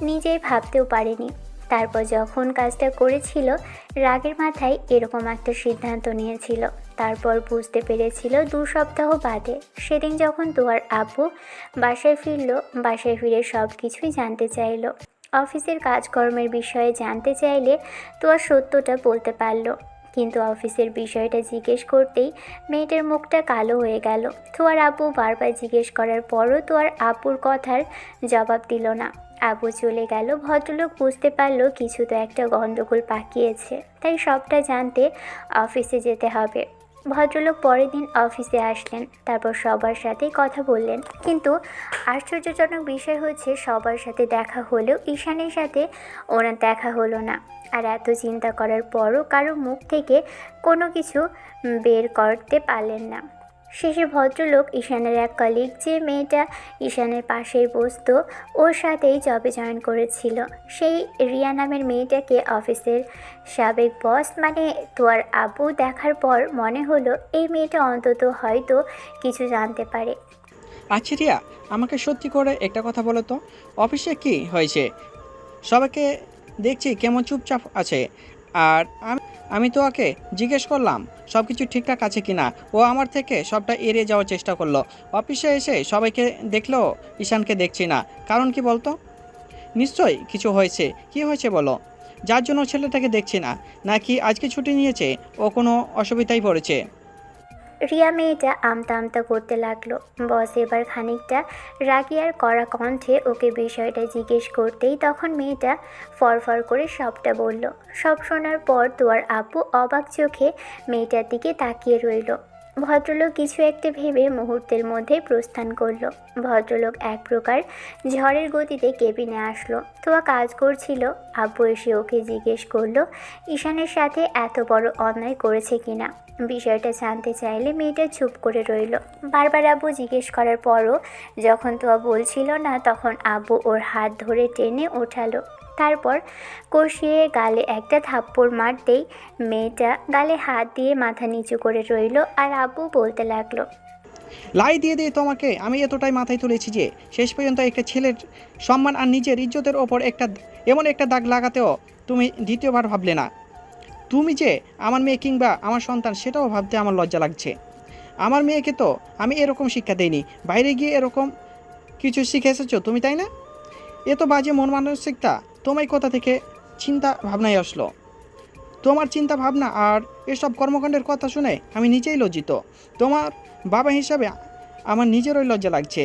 নিজেই ভাবতেও পারেনি। তারপর যখন কাজটা করেছিল রাগের মাথায় এরকম একটা সিদ্ধান্ত নিয়েছিল। তারপর বুঝতে পেরেছিল 2 সপ্তাহ বাদে সেদিন যখন তোয়ার আব্বু বাসায় ফিরল, বাসায় ফিরে সব কিছুই জানতে চাইল। অফিসের কাজকর্মের বিষয়ে জানতে চাইলে তোয়া সত্যটা বলতে পারল, কিন্তু অফিসের বিষয়টা জিজ্ঞেস করতেই মেয়েটার মুখটা কালো হয়ে গেল। তোয়ার আব্বু বারবার জিজ্ঞেস করার পরও তোয়ার আব্বুর কথার জবাব দিল না। আব্বু চলে গেল। ভদ্রলোক বুঝতে পারলো কিছু তো একটা গন্ডগোল পাকিয়েছে, তাই সবটা জানতে অফিসে যেতে হবে। ভদ্রলোক পরের দিন অফিসে আসলেন, তারপর সবার সাথেই কথা বললেন। কিন্তু আশ্চর্যজনক বিষয় হচ্ছে সবার সাথে দেখা হলেও ঈশানের সাথে ওনার দেখা হলো না। আর এত চিন্তা করার পরও কারো মুখ থেকে কোনো কিছু বের করতে পারলেন না। শেষে ভদ্রলোক ঈশানের এক কলিগ, যে মেয়েটা ঈশানের পাশেই বসতো, ওর সাথেই জবে জয়েন করেছিল, সেই রিয়া নামের মেয়েটাকে অফিসের সাবেক বস মানে তোয়ার আব্বু দেখার পর মনে হলো এই মেয়েটা অন্তত হয়তো কিছু জানতে পারে। আচ্ছা রিয়া, আমাকে সত্যি করে একটা কথা বলো তো, অফিসে কি হয়েছে? সবাইকে দেখছি কেমন চুপচাপ আছে, আর আমি তো ওকে জিজ্ঞেস করলাম সব কিছু ঠিকঠাক আছে কিনা, ও আমার থেকে সবটা এড়িয়ে যাওয়ার চেষ্টা করলো। অফিসে এসে সবাইকে দেখলেও ঈশানকে দেখছি না, কারণ কি বলতো? নিশ্চয়ই কিছু হয়েছে। কি হয়েছে বলো, যার জন্য ছেলেটাকে দেখছি না? নাকি আজকে ছুটি নিয়েছে, ও কোনো অসুবিধায় পড়েছে? রিয়া মেয়েটা আমতা আমতা করতে লাগলো। বস এবার খানিকটা রাগী আর কড়া কণ্ঠে ওকে বিষয়টা জিজ্ঞেস করতেই তখন মেয়েটা ফরফর করে সবটা বলল। সব শোনার পর তোয়ার আব্বু অবাক চোখে মেয়েটার দিকে তাকিয়ে রইল। ভদ্রলোক কিছু একটা ভেবে মুহূর্তের মধ্যেই প্রস্থান করলো। ভদ্রলোক এক প্রকার ঝড়ের গতিতে কেবিনে আসলো। তোয়া কাজ করছিল। আব্বু এসে ওকে জিজ্ঞেস করলো ঈশানের সাথে এত বড় অন্যায় করেছে কিনা। বিষয়টা জানতে চাইলে মেয়েটা চুপ করে রইল। বারবার আব্বু জিজ্ঞেস করার পরও যখন তোয়া বলছিল না, তখন আব্বু ওর হাত ধরে টেনে ওঠালো। তারপর কষিয়ে গালে একটা থাপ্পড় মারতেই মেয়েটা গালে হাত দিয়ে মাথা নিচু করে রইল। আর আব্বু বলতে লাগলো, লাই দিয়ে তোমাকে আমি এতটাই মাথায় তুলেছি যে শেষ পর্যন্ত একটা ছেলের সম্মান আর নিজের ইজ্জতের ওপর এমন একটা দাগ লাগাতেও তুমি দ্বিতীয়বার ভাবলে না। তুমি যে আমার মেয়ে কিংবা আমার সন্তান, সেটাও ভাবতে আমার লজ্জা লাগছে। আমার মেয়েকে তো আমি এরকম শিক্ষা দেইনি, বাইরে গিয়ে এরকম কিছু শিখে এসেছো তুমি, তাই না? এ তো বাজে মন মানসিকতা তোমায় কোথা থেকে চিন্তা ভাবনায় আসলো? তোমার চিন্তা ভাবনা আর এসব কর্মকাণ্ডের কথা শুনে আমি নিজেই লজ্জিত। তোমার বাবা হিসাবে আমার নিজেরই লজ্জা লাগছে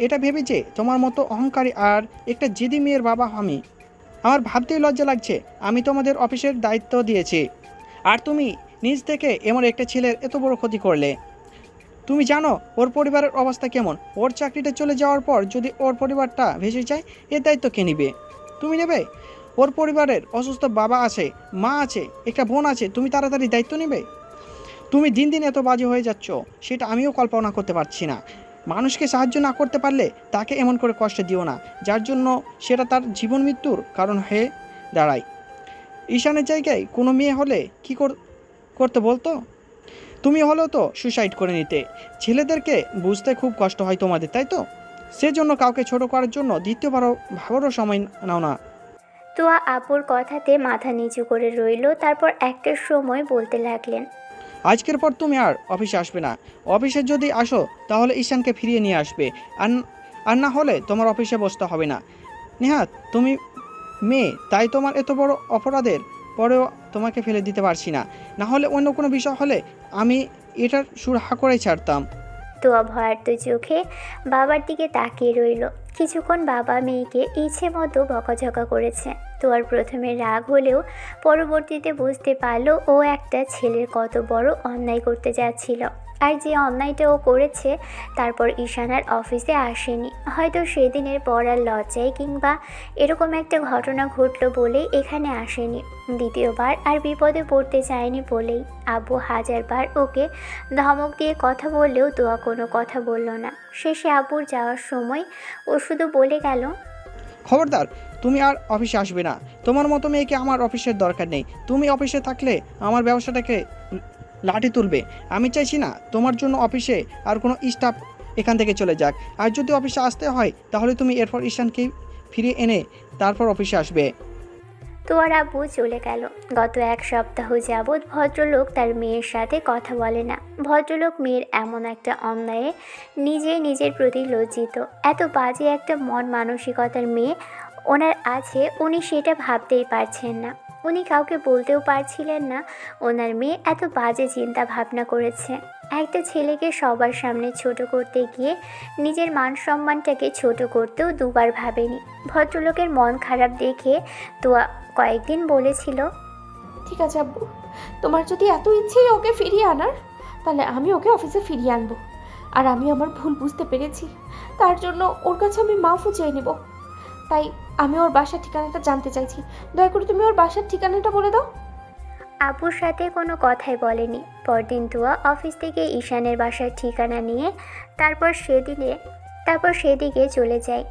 এটা ভেবে যে তোমার মতো অহংকারী আর একটা জেদি মেয়ের বাবা আমি। আমার ভাবতেই লজ্জা লাগছে আমি তোমাদের অফিসের দায়িত্ব দিয়েছি, আর তুমি নিজ থেকে এমন একটা ছেলের এত বড় ক্ষতি করলে। তুমি জানো ওর পরিবারের অবস্থা কেমন? ওর চাকরিটা চলে যাওয়ার পর যদি ওর পরিবারটা ভেসে যায়, এর দায়িত্ব কে নেবে? তুমি নেবে? ওর পরিবারের অসুস্থ বাবা আছে, মা আছে, একটা বোন আছে, তুমি তাড়াতাড়ি দায়িত্ব নেবে? তুমি দিন দিন এত বাজে হয়ে যাচ্ছ, সেটা আমিও কল্পনা করতে পারছি না। মানুষকে সাহায্য না করতে পারলে তাকে এমন করে কষ্ট দিও না, যার জন্য সেটা তার জীবন মৃত্যুর কারণ হয়ে দাঁড়ায়। ঈশানের জায়গায় কোনো মেয়ে হলে কি করতে বলতো? তুমি হলেও তো সুসাইড করে নিতে। ছেলেদেরকে বুঝতে খুব কষ্ট হয় তোমাদের, তাই তো? সেজন্য কাউকে ছোট করার জন্য দ্বিতীয়বারও ভাবারও সময় নাও না। তোয়া আপুর কথাতে মাথা নিচু করে রইল। তারপর একটা সময় বলতে লাগলেন, আজকের পর তুমি আর অফিসে আসবে না। অফিসে যদি আসো তাহলে ঈশানকে ফিরিয়ে নিয়ে আসবে, আর না হলে তোমার অফিসে বসতে হবে না। নেহাত তুমি মেয়ে, তাই তোমার এত বড় অপরাধের পরেও তোমাকে ফেলে দিতে পারছি না। না হলে অন্য কোনো বিষয় হলে আমি এটার সুরাহা করেই ছাড়তাম। তোয়া ভয়ার্ত চোখে বাবার দিকে তাকিয়ে রইল। কিছুক্ষণ বাবা মেয়েকে ইচ্ছে মতো বকাঝকা করেছে। তোয়ার প্রথমে রাগ হলেও পরবর্তীতে বুঝতে পারলো ও একটা ছেলের কত বড় অন্যায় করতে যাচ্ছিল। আর যে অন্যায়টা ও করেছে তারপর ঈশান আর অফিসে আসেনি। হয়তো সেদিনের পর আর লজ্জায় কিংবা এরকম একটা ঘটনা ঘটলো বলেই এখানে আসেনি। দ্বিতীয়বার আর বিপদে পড়তে চায়নি বলেই আব্বু হাজারবার ওকে ধমক দিয়ে কথা বললেও তোয়া কোনো কথা বলল না। শেষে আব্বুর যাওয়ার সময় ও শুধু বলে গেল, খবরদার, তুমি আর অফিসে আসবে না। তোমার মতো মেয়েকে আমার অফিসের দরকার নেই। তুমি অফিসে থাকলে আমার ব্যবসাটাকে লাঠি তুলবে। আমি চাইছি না তোমার জন্য অফিসে আর কোনো স্টাফ এখান থেকে চলে যাক। আর যদি অফিসে আসতে হয় তাহলে তুমি এরপর ঈশানকে ফিরিয়ে এনে তারপর অফিসে আসবে। তোয়ার আব্বু চলে গেল। গত 1 সপ্তাহ যাবৎ ভদ্রলোক তার মেয়ের সাথে কথা বলে না। ভদ্রলোক মেয়ের এমন একটা অন্যায়ে নিজের প্রতি লজ্জিত। এত বাজে একটা মন মানসিকতার মেয়ে ওনার আছে, উনি সেটা ভাবতেই পারছেন না। উনি কাউকে বলতেও পারছিলেন না ওনার মেয়ে এত বাজে চিন্তা ভাবনা করেছে। একটা ছেলেকে সবার সামনে ছোট করতে গিয়ে নিজের মান সম্মানটাকে ছোট করতেও দুবার ভাবেনি। ভদ্রলোকের মন খারাপ দেখে তোয়া কয়েকদিন বলেছিল, ঠিক আছে আব্বু, তোমার যদি এত ইচ্ছেই ওকে ফিরিয়ে আনার, তাহলে আমি ওকে অফিসে ফিরিয়ে আনবো। আর আমি আমার ভুল বুঝতে পেরেছি, তার জন্য ওর কাছে আমি মাফও চেয়ে নেব। তাই আমি ওর বাসার ঠিকানাটা জানতে চাইছি। দয়া করে তুমি ওর বাসার ঠিকানাটা বলে দাও। আব্বুর সাথে কোনো কথাই বলেনি। পরদিন তোয়া অফিস থেকে ঈশানের বাসার ঠিকানা নিয়ে তারপর সেদিকে চলে যায়।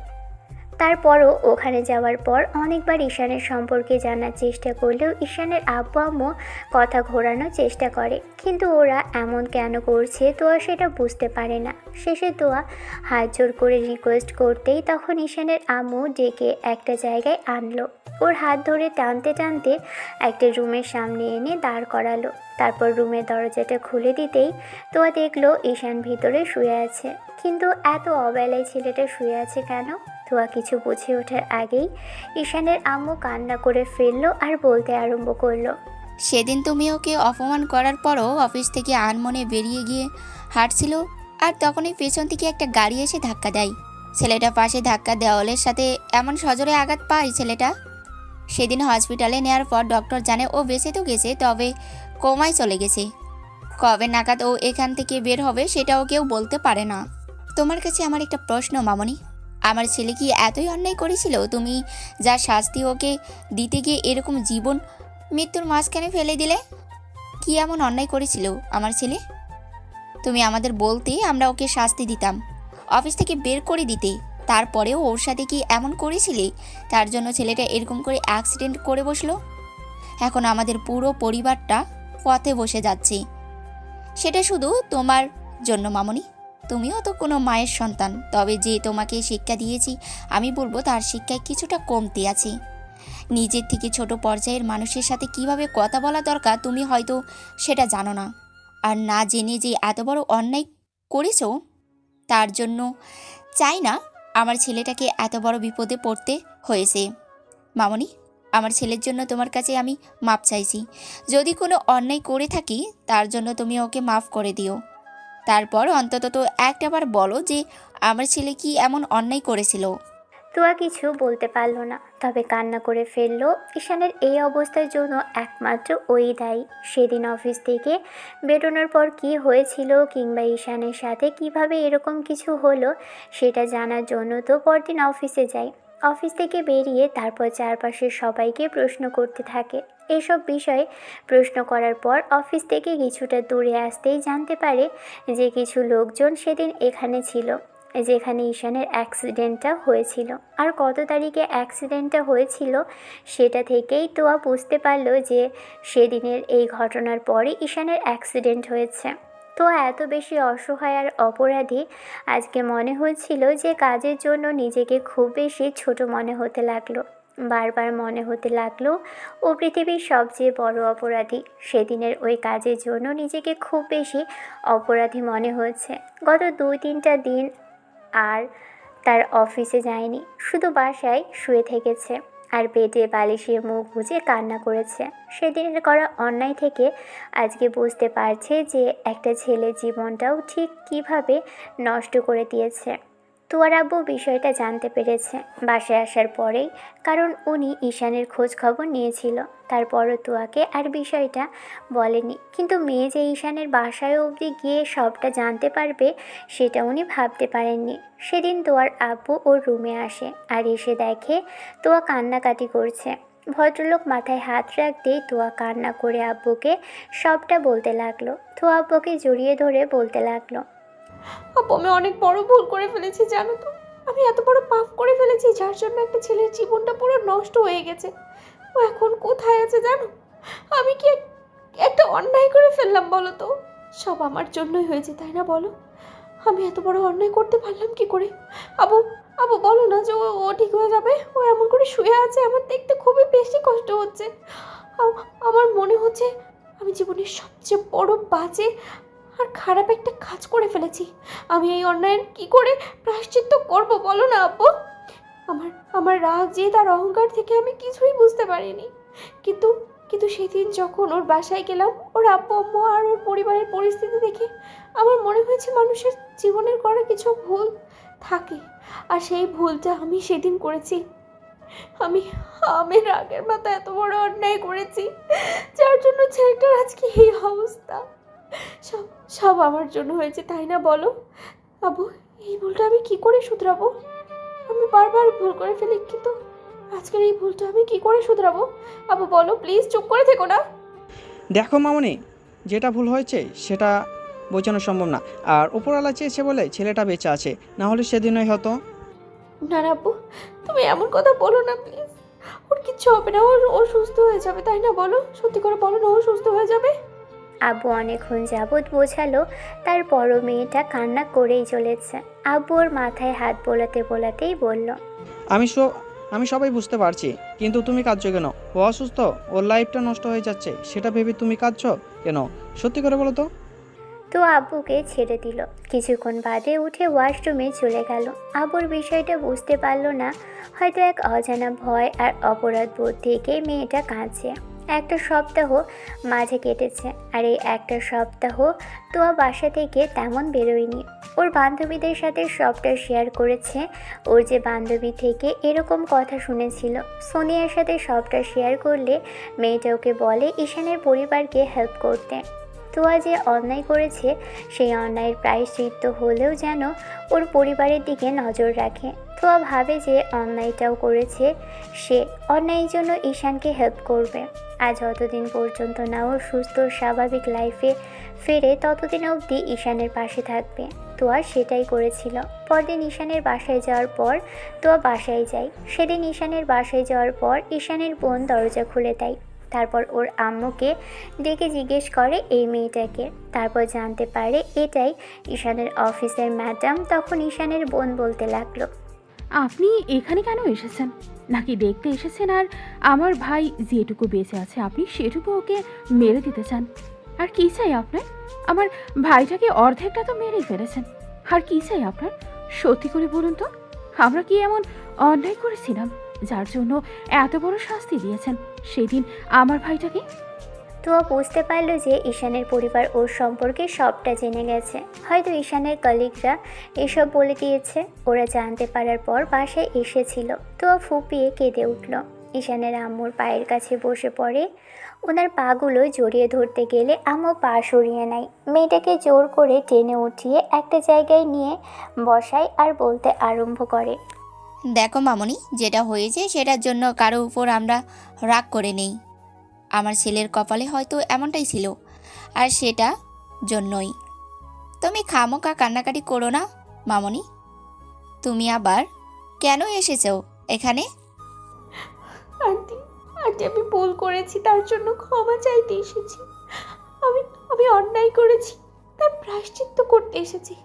তারপরও ওখানে যাওয়ার পর অনেকবার ঈশানের সম্পর্কে জানার চেষ্টা করলেও ঈশানের আব্বু আম্মু কথা ঘোরানোর চেষ্টা করে, কিন্তু ওরা এমন কেন করছে তোয়া সেটা বুঝতে পারে না। শেষে তোয়া হাত জোর করে রিকোয়েস্ট করতেই তখন ঈশানের আম্মু ডেকে একটা জায়গায় আনলো। ওর হাত ধরে টানতে টানতে একটা রুমের সামনে এনে দাঁড় করালো। তারপর রুমের দরজাটা খুলে দিতেই তোয়া দেখলো ঈশান ভিতরে শুয়ে আছে। কিন্তু এত অবেলায় ছেলেটা শুয়ে আছে কেন? তোয়া কিছু বুঝে ওঠার আগেই ঈশানের আম্মু কান্না করে ফেললো আর বলতে আরম্ভ করলো, সেদিন তুমি ওকে অপমান করার পরও অফিস থেকে আনমনে বেরিয়ে গিয়ে হাঁটছিল, আর তখনই পেছন থেকে একটা গাড়ি এসে ধাক্কা দেয়। ছেলেটা পাশে ধাক্কা দেওয়ালের সাথে এমন সজোরে আঘাত পায় ছেলেটা। সেদিন হসপিটালে নেওয়ার পর ডক্টর জানে ও বেঁচে তো গেছে, তবে কোমায় চলে গেছে। কবে নাগাদ ও এখান থেকে বের হবে সেটাও কেউ বলতে পারে না। তোমার কাছে আমার একটা প্রশ্ন মামনি, আমার ছেলে কি এতই অন্যায় করেছিল তুমি যা শাস্তি ওকে দিতে গিয়ে এরকম জীবন মৃত্যুর মাঝখানে ফেলে দিলে? কি এমন অন্যায় করেছিল আমার ছেলে? তুমি আমাদের বলতে আমরা ওকে শাস্তি দিতাম, অফিস থেকে বের করে দিতে। তারপরেও ওর সাথে কি এমন করেছিলে তার জন্য ছেলেটা এরকম করে অ্যাক্সিডেন্ট করে বসলো। এখন আমাদের পুরো পরিবারটা পথে বসে যাচ্ছে। সেটা শুধু তোমার জন্য মামনি। তুমিও তো কোনো মায়ের সন্তান, তবে যে তোমাকে শিক্ষা দিয়েছি আমি বলবো তার শিক্ষায় কিছুটা কমতি আছে। নিজের থেকে ছোট পর্যায়ের মানুষের সাথে কিভাবে কথা বলা দরকার তুমি হয়তো সেটা জানো না। আর না জেনে যে এত বড় অন্যায় করেছো, তার জন্য চাই না আমার ছেলেটাকে এত বড় বিপদে পড়তে হয়েছে। মামনি, আমার ছেলের জন্য তোমার কাছে আমি মাপ চাইছি। যদি কোনো অন্যায় করে থাকি তার জন্য তুমি ওকে মাফ করে দিও। তারপর অন্তত তো একটাবার বলো যে আমার ছেলে কি এমন অন্যায় করেছিল। তোয়া কিছু বলতে পারল না, তবে কান্না করে ফেললো। ঈশানের এই অবস্থার জন্য একমাত্র ওই দায়ী। সেদিন অফিস থেকে বেরোনোর পর কি হয়েছিল কিংবা ঈশানের সাথে কিভাবে এরকম কিছু হলো সেটা জানার জন্য তো পরদিন অফিসে যায়। অফিস থেকে বেরিয়ে তারপর চারপাশের সবাইকে প্রশ্ন করতে থাকে। এসব বিষয়ে প্রশ্ন করার পর অফিস থেকে কিছুটা দূরে আসতেই জানতে পারে যে কিছু লোকজন সেদিন এখানে ছিল যেখানে ঈশানের অ্যাক্সিডেন্টটা হয়েছিল। আর কত তারিখে অ্যাক্সিডেন্টটা হয়েছিল সেটা থেকেই তোয়া বুঝতে পারলো যে সেদিনের এই ঘটনার পরে ঈশানের অ্যাক্সিডেন্ট হয়েছে। তোয়া এত বেশি অসহায় আর অপরাধী আজকে মনে হচ্ছিল যে কাজের জন্য নিজেকে খুব বেশি ছোট মনে হতে লাগলো। বারবার মনে হতে লাগলো ও পৃথিবীর সবচেয়ে বড় অপরাধী। সেদিনের ওই কাজের জন্য নিজেকে খুব বেশি অপরাধী মনে হচ্ছে। গত 2-3টা দিন আর তার অফিসে যায়নি, শুধু বাসায় শুয়ে থেকেছে আর পেটে বালিশে মুখ গুজে কান্না করেছে। সেদিনের করা অন্যায় থেকে আজকে বুঝতে পারছে যে একটা ছেলের জীবনটাও ঠিক কিভাবে নষ্ট করে দিয়েছে। তোয়ার আব্বু বিষয়টা জানতে পেরেছে বাসায় আসার পরেই, কারণ উনি ঈশানের খোঁজ খবর নিয়েছিল। তারপরও তোয়াকে আর বিষয়টা বলেনি, কিন্তু মেয়ে যে ঈশানের বাসায় অবধি গিয়ে সবটা জানতে পারবে সেটা উনি ভাবতে পারেননি। সেদিন তোয়ার আব্বু ওর রুমে আসে আর এসে দেখে তোয়া কান্নাকাটি করছে। ভদ্রলোক মাথায় হাত রাখতেই তোয়া কান্না করে আব্বুকে সবটা বলতে লাগলো। তোয়া আব্বুকে জড়িয়ে ধরে বলতে লাগলো, আপু, আমি অনেক বড় ভুল করে ফেলেছি, জানো তো। আমি এত বড় পাপ করে ফেলেছি যার জন্য একটা ছেলের জীবনটা পুরো নষ্ট হয়ে গেছে। ও এখন কোথায় আছে জানো? আমি কি একটা অন্যায় করে ফেললাম বলো তো? সব আমার জন্যই হয়েছে, তাই না বলো? আমি এত বড় অন্যায় করতে পারলাম কি করে? আবু, আবু বলো না যে ও ঠিক হয়ে যাবে। ও এমন করে শুয়ে আছে, আমার দেখতে খুবই বেশি কষ্ট হচ্ছে। আমার মনে হচ্ছে আমি জীবনের সবচেয়ে বড় বাজে আর খারাপ একটা কাজ করে ফেলেছি। আমি এই অন্যায়ের কি করে প্রায়শ্চিত্ত করব বলো না আব্বু? আমার আমার রাগ জেদ আর অহংকার থেকে আমি কিছুই বুঝতে পারিনি। কিন্তু কিন্তু সেদিন যখন ওর বাসায় গেলাম, ওর আব্বু আম্মু আর ওর পরিবারের পরিস্থিতি দেখে আমার মনে হয়েছে মানুষের জীবনের করা কিছু ভুল থাকে, আর সেই ভুলটা আমি সেদিন করেছি। আমি আমি রাগের মাথায় এত বড় অন্যায় করেছি, যার জন্য ছেলেটার আজকে এই অবস্থা। সব সব আমার জন্য হয়েছে, তাই না বলো? আবু, এই ভুলটা আমি কি করে শুধরাবো? আমি বারবার ভুল করে ফেলি, কিন্তু আজকের এই ভুলটা আমি কি করে শুধরাবো? আবু বলো প্লিজ, চুপ করে থেকো না। দেখো মামনি, যেটা ভুল হয়েছে সেটা বোঝানো সম্ভব না। আর উপরওয়ালা চেয়েছে বলে ছেলেটা বেঁচে আছে, না হলে সেদিনই হতো। না না আব্বু, তুমি এমন কথা বলো না প্লিজ। ওর কিচ্ছু হবে না, ও সুস্থ হয়ে যাবে, তাই না বলো? সত্যি করে বলো না, ও সুস্থ হয়ে যাবে। আব্বু অনেকক্ষণ যাবৎ বোঝালো, তারপরও মেয়েটা কান্না করেই চলেছে। আব্বু ওর মাথায় হাত বোলাতে বোলাতেই বলল, আমি সবাই বুঝতে পারছি, কিন্তু তুমি কাঁদছো কেন? ও অসুস্থ, ওর লাইফটা নষ্ট হয়ে যাচ্ছে, সেটা ভেবে তুমি কাঁদছো কেন? সত্যি করে বলো তো। তো আব্বুকে ছেড়ে দিল। কিছুক্ষণ বাদে উঠে ওয়াশরুমে চলে গেল। আব্বুর বিষয়টা বুঝতে পারল না, হয়তো এক অজানা ভয় আর অপরাধ বোধ থেকে মেয়েটা কাঁদছে। একটা সপ্তাহ মাঝে কেটেছে, আর এই একটা সপ্তাহ তোয়া বাসা থেকে তেমন বেরোয়নি। ওর বান্ধবীদের সাথে সবটা শেয়ার করেছে। ওর যে বান্ধবী থেকে এরকম কথা শুনেছিল, সোনিয়ার সাথে সবটা শেয়ার করলে মেয়েটা ওকে বলে ঈশানের পরিবারকে হেল্প করতে। তোয়া যে অন্যায় করেছে সেই অন্যায়ের প্রায়শ্চিত্ত হলেও যেন ওর পরিবারের দিকে নজর রাখে। তোয়া ভাবে যে অন্যায়টাও করেছে সে, অন্যায়ের জন্য ঈশানকে হেল্প করবে। আর যতদিন পর্যন্ত না ওর সুস্থ স্বাভাবিক লাইফে ফেরে ততদিন অবধি ঈশানের পাশে থাকবে। তোয়া সেটাই করেছিল। পরদিন ঈশানের বাসায় যাওয়ার পর তোয়া বাসায় যায়। সেদিন ঈশানের বাসায় যাওয়ার পর ঈশানের বোন দরজা খুলে দেয়। তারপর ওর আম্মুকে ডেকে জিজ্ঞেস করে এই মেয়েটাকে। তারপর জানতে পারে এটাই ঈশানের অফিসের ম্যাডাম। তখন ঈশানের বোন বলতে লাগলো, আপনি এখানে কেন এসেছেন? নাকি দেখতে এসেছেন আর আমার ভাই যেটুকু বেঁচে আছে আপনি সেটুকু ওকে মেরে দিতে চান? আর কি চাই আপনার? আমার ভাইটাকে অর্ধেকটা তো মেরেই ফেলেছেন। আর কি চাই আপনার? সত্যি করে বলুন তো, আমরা কি এমন অন্যায় করেছিলাম যার জন্য এত বড় শাস্তি দিয়েছেন সেদিন আমার ভাইটাকে? তোয়া বুঝতে পারলো যে ঈশানের পরিবার ওর সম্পর্কে সবটা জেনে গেছে। হয়তো ঈশানের কলিগরা এসব বলে দিয়েছে। ওরা জানতে পারার পর বাসায় এসেছিল। তোয়া ফুপিয়ে কেঁদে উঠল। ঈশানের আম্মুর পায়ের কাছে বসে পড়ে। ওনার পাগুলো জড়িয়ে ধরতে গেলে আম্মু পা সরিয়ে নেয়। মেয়েটাকে জোর করে টেনে উঠিয়ে একটা জায়গায় নিয়ে বসায় আর বলতে আরম্ভ করে, দেখো মামনি, যেটা হয়েছে সেটার জন্য কারো উপর আমরা রাগ করে নেই। আমার ছেলের কপালে হয়তো এমনটাই ছিল, আর সেটা জন্যই তুমি খামোকা কান্নাকাটি করো না মামনি। তুমি আবার কেন এসেছো এখানে? আন্টি, আন্টি আমি ভুল করেছি, তার জন্য ক্ষমা চাইতে এসেছি। আমি আমি অন্যায় করেছি, তার প্রায়শ্চিত্ত করতে এসেছি।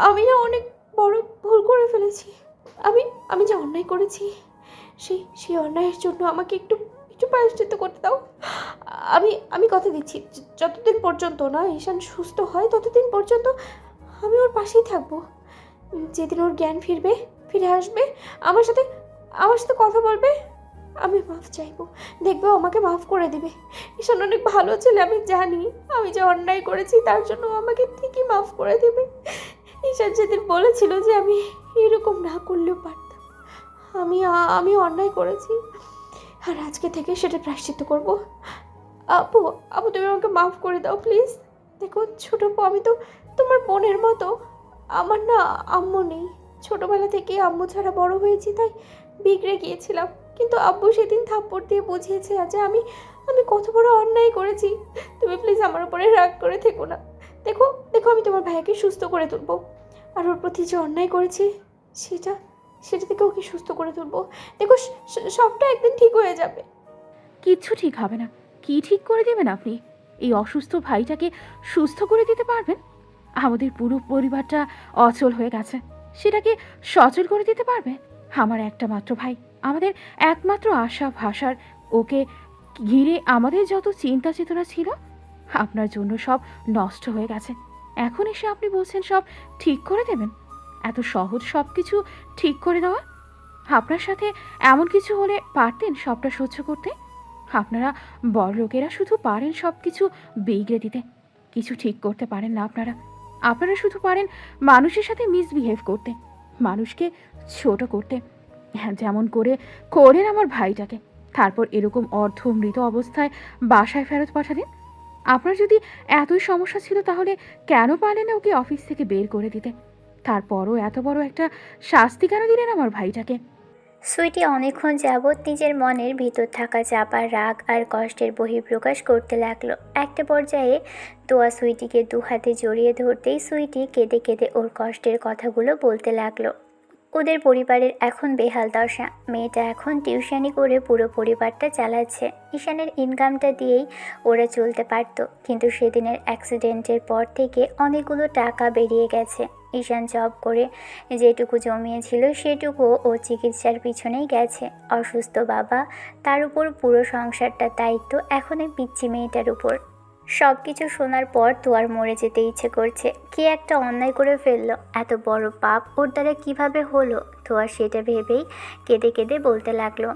আমি না অনেক বড় ভুল করে ফেলেছি। আমি যে অন্যায় করেছি সেই অন্যায়ের জন্য আমাকে একটু একটু প্রায়শ্চিত্ত করতে দাও। আমি কথা দিচ্ছি, যতদিন পর্যন্ত না ঈশান সুস্থ হয় ততদিন পর্যন্ত আমি ওর পাশেই থাকবো। যেদিন ওর জ্ঞান ফিরে আসবে, আমার সাথে কথা বলবে, আমি মাফ চাইবো, দেখবে ও আমাকে মাফ করে দিবে। ঈশান অনেক ভালো ছেলে, আমি জানি। আমি যে অন্যায় করেছি তার জন্য আমাকে ঠিকই মাফ করে দেবে। ঈশান যেদিন বলেছিল যে আমি এরকম না করলেও পারতাম, আমি অন্যায় করেছি, আর আজকে থেকে সেটা প্রায়শ্চিত্ত করবো। আপু, তুমি আমাকে মাফ করে দাও প্লিজ। দেখো ছোট আপু, আমি তো তোমার বোনের মতো। আমার না আম্মু নেই, ছোটবেলা থেকে আম্মু ছাড়া বড় হয়েছি, তাই বিগড়ে গিয়েছিলাম। কিন্তু আব্বু সেদিন থাপ্পড় দিয়ে বুঝিয়েছে যে আমি কত বড় অন্যায় করেছি। তুমি প্লিজ আমার উপরে রাগ করে থেকো না। দেখো আমি তোমার ভাইকে সুস্থ করে তুলবো, আর ওর প্রতি যে অন্যায় করেছি সেটা থেকে ওকে সুস্থ করে তুলবো। দেখো সবটা একদিন ঠিক হয়ে যাবে। কিচ্ছু ঠিক হবে না। কি ঠিক করে দেবেন আপনি? এই অসুস্থ ভাইটাকে সুস্থ করে দিতে পারবেন? আমাদের পুরো পরিবারটা অচল হয়ে গেছে, সেটাকে সচল করে দিতে পারবে? আমার একটা মাত্র ভাই, আমাদের একমাত্র আশা ভাষার, ওকে ঘিরে আমাদের যত চিন্তা চেতনা ছিল, আপনার জন্য সব নষ্ট হয়ে গেছে। এখন এসে আপনি বলছেন সব ঠিক করে দেবেন? এত সহজ সব কিছু ঠিক করে দেওয়া? আপনার সাথে এমন কিছু হলে পারতেন সবটা সহ্য করতে? আপনারা বড়লোকেরা শুধু পারেন সব কিছু বিগড়ে দিতে, কিছু ঠিক করতে পারেন না। আপনারা শুধু পারেন মানুষের সাথে মিসবিহেভ করতে, মানুষকে ছোট করতে। হ্যাঁ, যেমন করে করেন আমার ভাইটাকে, তারপর এরকম অর্ধমৃত অবস্থায় বাসায় ফেরত পাঠালেন। আপনার যদি এতই সমস্যা ছিল তাহলে কেন পারলেন না ওকে অফিস থেকে বের করে দিতে? তারপরও এত বড় একটা শাস্তি কেন দিলেন আমার ভাইটাকে? সুইটি অনেকক্ষণ যাবৎ নিজের মনের ভিতর থাকা চাপা রাগ আর কষ্টের বহিঃপ্রকাশ করতে লাগলো। একটা পর্যায়ে তোয়া সুইটিকে দু হাতে জড়িয়ে ধরতেই সুইটি কেঁদে কেঁদে ওর কষ্টের কথাগুলো বলতে লাগলো। ওদের পরিবারের এখন বেহাল দশা। মেয়েটা এখন টিউশনি করে পুরো পরিবারটা চালাচ্ছে। ঈশানের ইনকামটা দিয়েই ওরা চলতে পারতো, কিন্তু সেদিনের অ্যাক্সিডেন্টের পর থেকে অনেকগুলো টাকা বেরিয়ে গেছে। ঈশান জব করে যেটুকু জমিয়েছিল সেটুকুও ও চিকিৎসার পিছনেই গেছে। অসুস্থ বাবা, তার উপর পুরো সংসারটার দায়িত্ব এখন এই পিচ্চি মেয়েটার উপর। সব কিছু শোনার পর তোয়ার মরে যেতে ইচ্ছে করছে। কি একটা অন্যায় করে ফেললো, এত বড় পাপ ওর দ্বারা কিভাবে হলো? তোয়া সেটা ভেবেই কেঁদে কেঁদে বলতে লাগলো।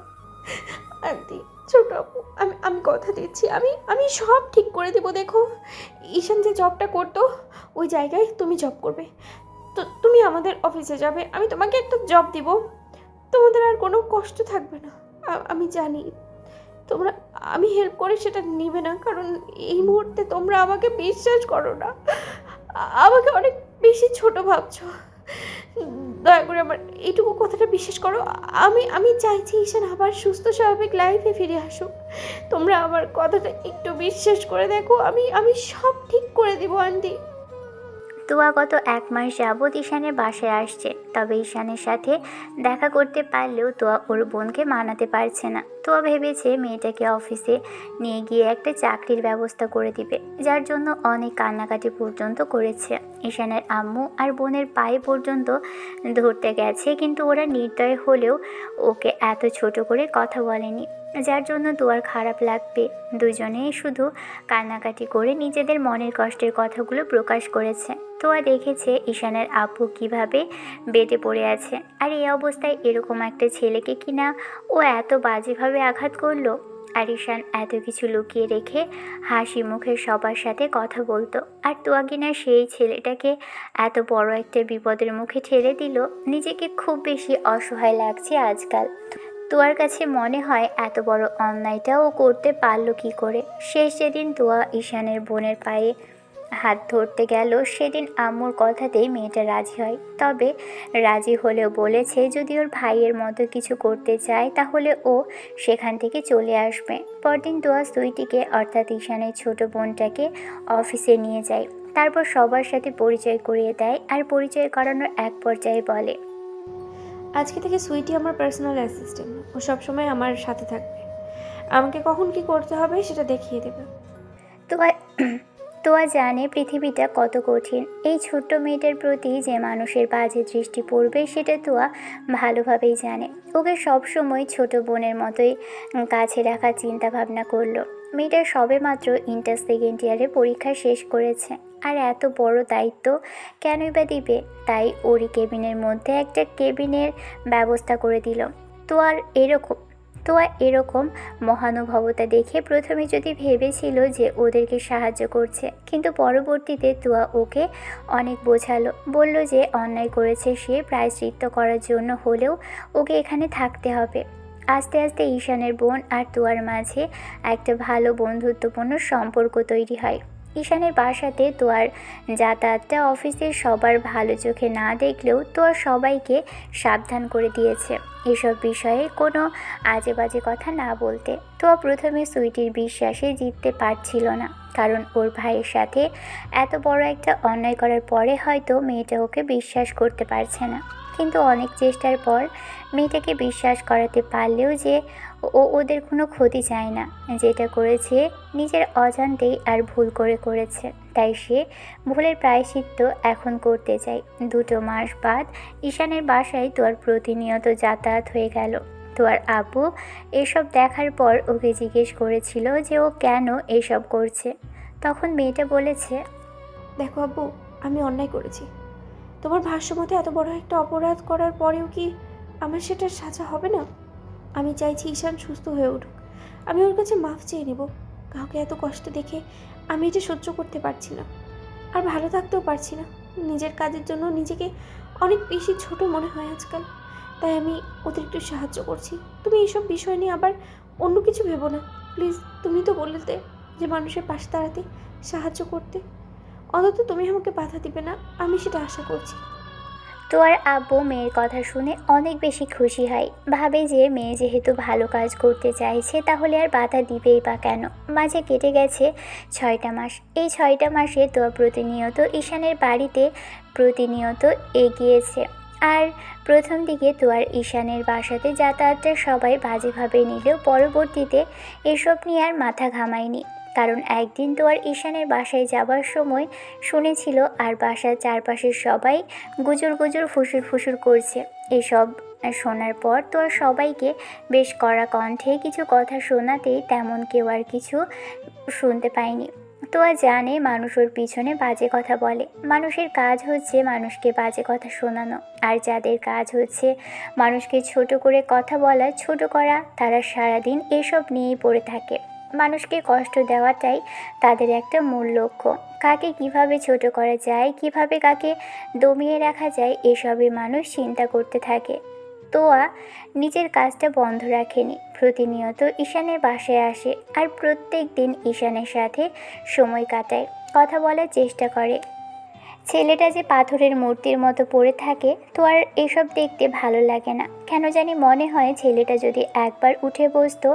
আন্টি, ছোট আপু, আমি কথা দিচ্ছি, আমি সব ঠিক করে দেবো। দেখো, ঈশান যে জবটা করতো ওই জায়গায় তুমি জব করবে, তো তুমি আমাদের অফিসে যাবে, আমি তোমাকে একটা জব দিব, তোমাদের আর কোনো কষ্ট থাকবে না। আমি জানি আমি হেল্প করে সেটা নিবে না, কারণ এই মুহূর্তে তোমরা আমাকে বিশ্বাস করো না, আমাকে অনেক বেশি ছোট ভাবছো। দয়া করে আমার এইটুকু কথাটা বিশ্বাস করো। আমি চাইছি ঈশান আবার সুস্থ স্বাভাবিক লাইফে ফিরে আসুক। তোমরা আমার কথাটা একটু বিশ্বাস করে দেখো, আমি সব ঠিক করে দেবো আন্টি। তোয়া গত 1 মাস যাবৎ ঈশানের বাসায় আসছে, তবে ঈশানের সাথে দেখা করতে পারলেও তোয়া ওর বোনকে মানাতে পারছে না। তোয়া ভেবেছে মেয়েটাকে অফিসে নিয়ে গিয়ে একটা চাকরির ব্যবস্থা করে দিবে, যার জন্য অনেক কান্নাকাটি পর্যন্ত করেছে। ঈশানের আম্মু আর বোনের পায়ে পর্যন্ত ধরতে গেছে, কিন্তু ওরা নির্দয় হলেও ওকে এত ছোট করে কথা বলেনি, যার জন্য তোয়ার খারাপ লাগবে। দুজনেই শুধু কান্নাকাটি করে নিজেদের মনের কষ্টের কথাগুলো প্রকাশ করেছে। তোয়া দেখেছে ঈশানের আপু কিভাবে বেডে পড়ে আছে, আর এই অবস্থায় এরকম একটা ছেলেকে কিনা ও এত বাজেভাবে আঘাত করলো। আর ঈশান এত কিছু লুকিয়ে রেখে হাসি মুখে সবার সাথে কথা বলতো, আর তোয়া কিনা সেই ছেলেটাকে এত বড় একটা বিপদের মুখে ঠেলে দিল। নিজেকে খুব বেশি অসহায় লাগছে আজকাল। তোয়ার কাছে মনে হয় এত বড় অন্যায়টা ও করতে পারলো কি করে। শেষ যেদিন তোয়া ঈশানের বোনের পায়ে হাত ধরতে গেল, সেদিন আম্মুর কথাতেই মেয়েটা রাজি হয়। তবে রাজি হলেও বলেছে যদি ওর ভাইয়ের মতো কিছু করতে চায় তাহলে ও সেখান থেকে চলে আসবে। পরদিন তোয়া সুইটিকে অর্থাৎ ঈশানের ছোট বোনটাকে অফিসে নিয়ে যায়, তারপর সবার সাথে পরিচয় করিয়ে দেয়। আর পরিচয় করানোর এক পর্যায়ে বলে, আজকে থেকে সুইটি আমার পার্সোনাল অ্যাসিস্ট্যান্ট, ও সবসময় আমার সাথে থাকবে, আমাকে কখন কি করতে হবে সেটা দেখিয়ে দেবে। তোয়া জানে পৃথিবীটা কত কঠিন। এই ছোট্ট মেয়েটার প্রতি যে মানুষের বাজে দৃষ্টি পড়বে সেটা তোয়া ভালোভাবেই জানে। ওকে সবসময় ছোট বোনের মতোই কাছে রাখার চিন্তা ভাবনা করলো। মেয়েটা সবে মাত্র ইন্টার সেকেন্ড ইয়ারে পরীক্ষা শেষ করেছে, আর এত বড় দায়িত্ব কেনই বা দিবে। তাই ওরই কেবিনের মধ্যে একটা কেবিনের ব্যবস্থা করে দিল। তোয়া এরকম মহানুভবতা দেখে প্রথমে যদি ভেবেছিল যে ওদেরকে সাহায্য করছে, কিন্তু পরবর্তীতে তোয়া ওকে অনেক বোঝালো, বলল যে অন্যায় করেছে সে, প্রায়শ্চিত্ত করার জন্য হলেও ওকে এখানে থাকতে হবে। আস্তে আস্তে ঈশানের বোন আর তোয়ার মাঝে একটা ভালো বন্ধুত্বপূর্ণ সম্পর্ক তৈরি হয়। ঈশানের বাসাতে তোয়ার যাতায়াতটা অফিসের সবার ভালো চোখে না দেখলেও তোয়া সবাইকে সাবধান করে দিয়েছে এসব বিষয়ে কোনো আজে বাজে কথা না বলতে। তোয়া প্রথমে সুইটির বিশ্বাসে জিততে পারছিল না, কারণ ওর ভাইয়ের সাথে এত বড় একটা অন্যায় করার পরে হয়তো মেয়েটা ওকে বিশ্বাস করতে পারছে না। কিন্তু অনেক চেষ্টার পর মেয়েটাকে বিশ্বাস করাতে পারলেও যে ওদের কোনো ক্ষতি চায় না, যেটা করেছে নিজের অজান্তেই আর ভুল করেছে, তাই সে ভুলের প্রায়শ্চিত্ত এখন করতে চায়। 2 মাস বাদ ঈশানের বাসায় তোর প্রতিনিয়ত যাতায়াত হয়ে গেল। তোর আব্বু এসব দেখার পর ওকে জিজ্ঞেস করেছিল যে ও কেন এসব করছে। তখন মেয়েটা বলেছে, দেখো আব্বু, আমি অন্যায় করেছি। তোমার ভাষ্যমতে এত বড় একটা অপরাধ করার পরেও কি আমার সেটার সাজা হবে না? আমি চাইছি ঈশান সুস্থ হয়ে উঠুক। আমি ওর কাছে মাফ চেয়ে নেব। কাউকে এত কষ্ট দেখে আমি এটা সহ্য করতে পারছি না, আর ভালো থাকতেও পারছি না। নিজের কাজের জন্য নিজেকে অনেক বেশি ছোট মনে হয় আজকাল, তাই আমি ওদের একটু সাহায্য করছি। তুমি এইসব বিষয় নিয়ে আবার অন্য কিছু ভেবো না প্লিজ। তুমি তো বলতে যে মানুষের পাশে দাঁড়াতে, সাহায্য করতে, অন্তত তুমি আমাকে বাধা দিবে না, আমি সেটা আশা করছি। তোর আব্বু মেয়ের কথা শুনে অনেক বেশি খুশি হয়, ভাবে যে মেয়ে যেহেতু ভালো কাজ করতে চাইছে তাহলে আর বাধা দিবেই বা কেন। মাঝে কেটে গেছে 6টা মাস। এই 6টা মাসে তোর প্রতিনিয়ত ঈশানের বাড়িতে প্রতিনিয়ত এগিয়েছে। আর প্রথম দিকে তোর ঈশানের বাসাতে যাতায়াতটা সবাই বাজেভাবে নিলেও পরবর্তীতে এসব নিয়ে আর মাথা ঘামায়নি। কারণ একদিন তোর ঈশানের বাসায় যাবার সময় শুনেছিল আর বাসার চারপাশের সবাই গুজুর গুজুর ফুসুর ফুসুর করছে। এসব শোনার পর তোর সবাইকে বেশ কড়া কণ্ঠে কিছু কথা শোনাতেই তেমন কেউ আর কিছু শুনতে পায়নি। তোয়া জানে মানুষ ওর পিছনে বাজে কথা বলে, মানুষের কাজ হচ্ছে মানুষকে বাজে কথা শোনানো, আর যাদের কাজ হচ্ছে মানুষকে ছোট করে কথা বলা, ছোট করা, তারা সারাদিন এসব নিয়েই পড়ে থাকে। মানুষকে কষ্ট দেওয়াটাই তাদের একটা মূল লক্ষ্য। কাকে কিভাবে ছোট করা যায়, কিভাবে কাকে দমিয়ে রাখা যায়, এসবই মানুষ চিন্তা করতে থাকে। তোয়া নিজের কাজটা বন্ধ রাখেনি, প্রতিনিয়ত ঈশানের বাসায় আসে আর প্রত্যেক দিন ঈশানের সাথে সময় কাটায়, কথা বলার চেষ্টা করে। ছেলেটা যে পাথরের মূর্তির মতো পড়ে থাকে, তো আর এসব দেখতে ভালো লাগে না। কেন জানি মনে হয় ছেলেটা যদি একবার উঠে বসতো,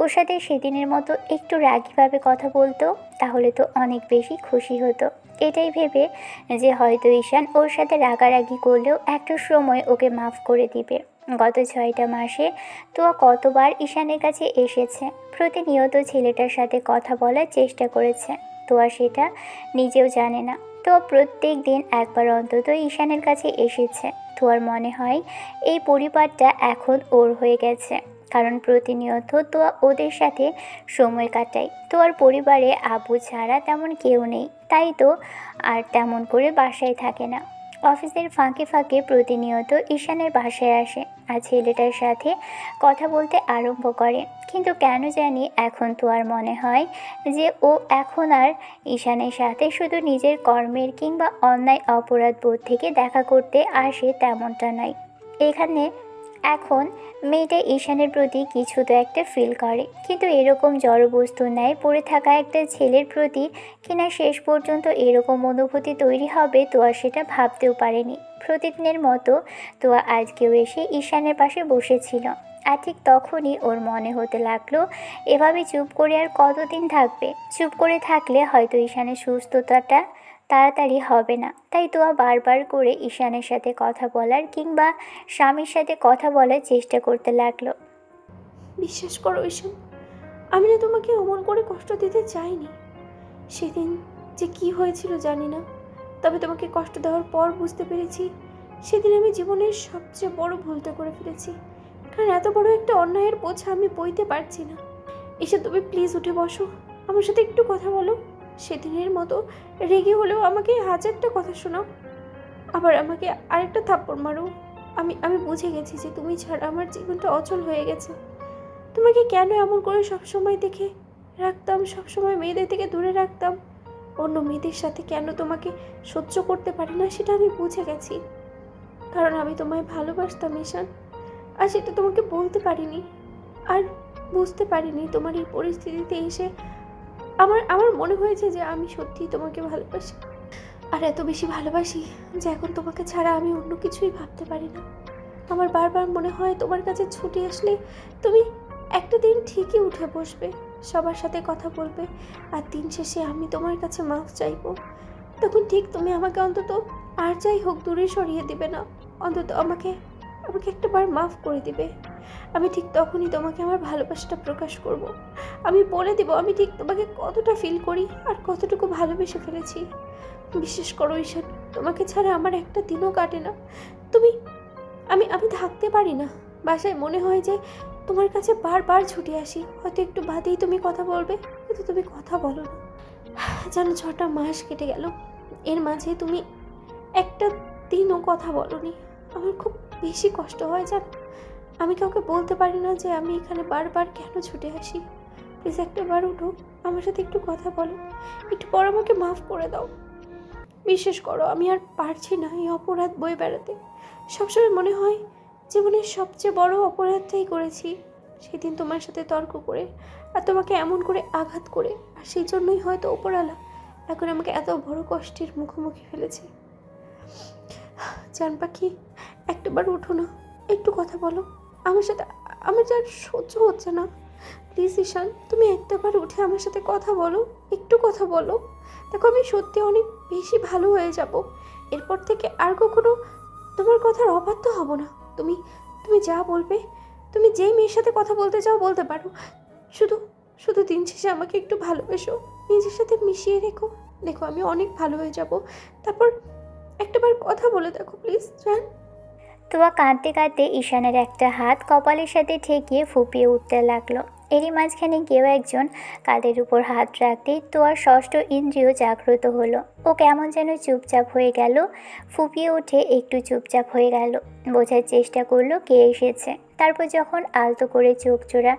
ওর সাথে সেদিনের মতো একটু রাগীভাবে কথা বলতো, তাহলে তো অনেক বেশি খুশি হতো। এটাই ভেবে যে হয়তো ঈশান ওর সাথে রাগারাগি করলেও একটা সময় ওকে মাফ করে দিবে। গত 6টা মাসে তো কতবার ঈশানের কাছে এসেছে, প্রতিনিয়ত ছেলেটার সাথে কথা বলার চেষ্টা করেছে। তো আর সেটা নিজেও জানে না। তো প্রত্যেক দিন একবার অন্তত ঈশানের কাছে এসেছে। তোর মনে হয় এই পরিবারটা এখন ওর হয়ে গেছে, কারণ প্রতিনিয়ত তো ওদের সাথে সময় কাটায়। তোর পরিবারে আব্বু ছাড়া তেমন কেউ নেই, তাই তো আর তেমন করে বাসায় থাকে না। অফিসের ফাঁকে ফাঁকে প্রতিনিয়ত ঈশানের বাসায় আসে আর ছেলেটার সাথে কথা বলতে আরম্ভ করে। কিন্তু কেন জানি এখন তো আর মনে হয় যে ও এখন আর ঈশানের সাথে শুধু নিজের কর্মের কিংবা অন্যায় অপরাধ বোধ থেকে দেখা করতে আসে, তেমনটা নয়। এখানে এখন মেয়েটা ঈশানের প্রতি কিছু তো একটা ফিল করে, কিন্তু এরকম জড়বস্তুর ন্যায় পড়ে থাকা একটা ছেলের প্রতি কিনা শেষ পর্যন্ত এরকম অনুভূতি তৈরি হবে তো আর সেটা ভাবতেও পারেনি। প্রতিদিনের মতো তো আজকেও এসে ঈশানের পাশে বসেছিল, আর ঠিক তখনই ওর মনে হতে লাগলো এভাবে চুপ করে আর কতদিন থাকবে। চুপ করে থাকলে হয়তো ঈশানের সুস্থতাটা তাড়াতাড়ি হবে না। তাই তোয়া বারবার করে ঈশানের সাথে কথা বলার কিংবা স্বামীর সাথে কথা বলার চেষ্টা করতে লাগলো। বিশ্বাস করো ঈশান, আমি না তোমাকে অমন করে কষ্ট দিতে চাইনি। সেদিন যে কি হয়েছিল জানি না, তবে তোমাকে কষ্ট দেওয়ার পর বুঝতে পেরেছি সেদিন আমি জীবনের সবচেয়ে বড় ভুলটা করে ফেলেছি। কারণ এত বড় একটা অন্যায়ের বোঝা আমি বইতে পারছি না। এসে তুমি প্লিজ উঠে বসো, আমার সাথে একটু কথা বলো। সেদিনের মতো রেগে হলেও আমাকে হাজারটা কথা শোনাও, আবার আমাকে আরেকটা থাপ্পড় মারো। আমি বুঝে গেছি যে তুমি ছাড়া আমার জীবনটা অচল হয়ে গেছে। তোমাকে কেন এমন করে সবসময় দেখে রাখতাম, সবসময় মেয়েদের থেকে দূরে রাখতাম, অন্য মেয়েদের সাথে কেন তোমাকে সহ্য করতে পারি না সেটা আমি বুঝে গেছি। কারণ আমি তোমায় ভালোবাসতাম ঈশান, আর সেটা তোমাকে বলতে পারিনি আর বুঝতে পারিনি। তোমার এই পরিস্থিতিতে এসে আমার মনে হয়েছে যে আমি সত্যিই তোমাকে ভালোবাসি, আর এত বেশি ভালোবাসি যে এখন তোমাকে ছাড়া আমি অন্য কিছুই ভাবতে পারি না। আমার বারবার মনে হয় তোমার কাছে ছুটে আসলে তুমি একটা দিন ঠিকই উঠে বসবে, সবার সাথে কথা বলবে, আর দিন শেষে আমি তোমার কাছে মাফ চাইবো। তখন ঠিক তুমি আমাকে অন্তত আর যাই হোক দূরে সরিয়ে দিবে না। অন্তত আমাকে আমাকে একটাবার মাফ করে দিবে। আমি ঠিক তখনই তোমাকে আমার ভালোবাসাটা প্রকাশ করব। আমি বলে দিব আমি ঠিক তোমাকে কতটা ফিল করি আর কতটুকু ভালোবেসে ফেলেছি। বিশেষ করো ঈশান, তোমাকে ছাড়া আমার একটা দিনও কাটে না। তুমি আমি আমি থাকতে পারি না। বাসায় মনে হয় যে তোমার কাছে বারবার ছুটে আসি, হয়তো একটু বাদেই তুমি কথা বলবে, কিন্তু তুমি কথা বলো না। যেন 6টা মাস কেটে গেল, এর মাঝে তুমি একটা দিনও কথা বলোনি। আমার খুব বেশি কষ্ট হয় জানো। আমি কাউকে বলতে পারি না যে আমি এখানে বারবার কেন ছুটে আসি। প্লিজ একটাবার উঠো, আমার সাথে একটু কথা বলো, একটু পর আমাকে মাফ করে দাও। বিশ্বাস করো আমি আর পারছি না এই অপরাধ বয়ে বেড়াতে। সবসময় মনে হয় জীবনের সবচেয়ে বড় অপরাধটাই করেছি, সেদিন তোমার সাথে তর্ক করে আর তোমাকে এমন করে আঘাত করে। আর সেই জন্যই হয়তো ওপরওয়ালা এখন আমাকে এত বড় কষ্টের মুখোমুখি ফেলেছে। জান পাখি, একটাবার উঠো না, একটু কথা বলো আমার সাথে। আমার যা সহ্য হচ্ছে না। প্লিজ ঈশান, তুমি একটাবার উঠে আমার সাথে কথা বলো, একটু কথা বলো। দেখো আমি সত্যি অনেক বেশি ভালো হয়ে যাব। এরপর থেকে আর কখনো তোমার কথার অবাধ্য হব না। তুমি তুমি যা বলবে, তুমি যেই মেয়ের সাথে কথা বলতে চাও বলতে পারো। শুধু শুধু দিন শেষে আমাকে একটু ভালোবেসো, নিজের সাথে মিশিয়ে রেখো। দেখো আমি অনেক ভালো হয়ে যাব। তারপর একটাবার কথা বলে দেখো প্লিজ জান। তুয়া কাঁদতে কাঁদতে ঈশানের একটা হাত কপালের সাথে ঠেকিয়ে ফুপিয়ে উঠতে লাগলো। এরই মাঝখানে কেউ একজন কাঁধের উপর হাত রাখতেই তোয়ার ষষ্ঠ ইন্দ্রিয় জাগ্রত হলো। ও কেমন যেন চুপচাপ হয়ে গেল, ফুপিয়ে উঠে একটু চুপচাপ হয়ে গেল। বোঝার চেষ্টা করলো কে এসেছে। তারপর যখন আলতো করে চোখ জোড়া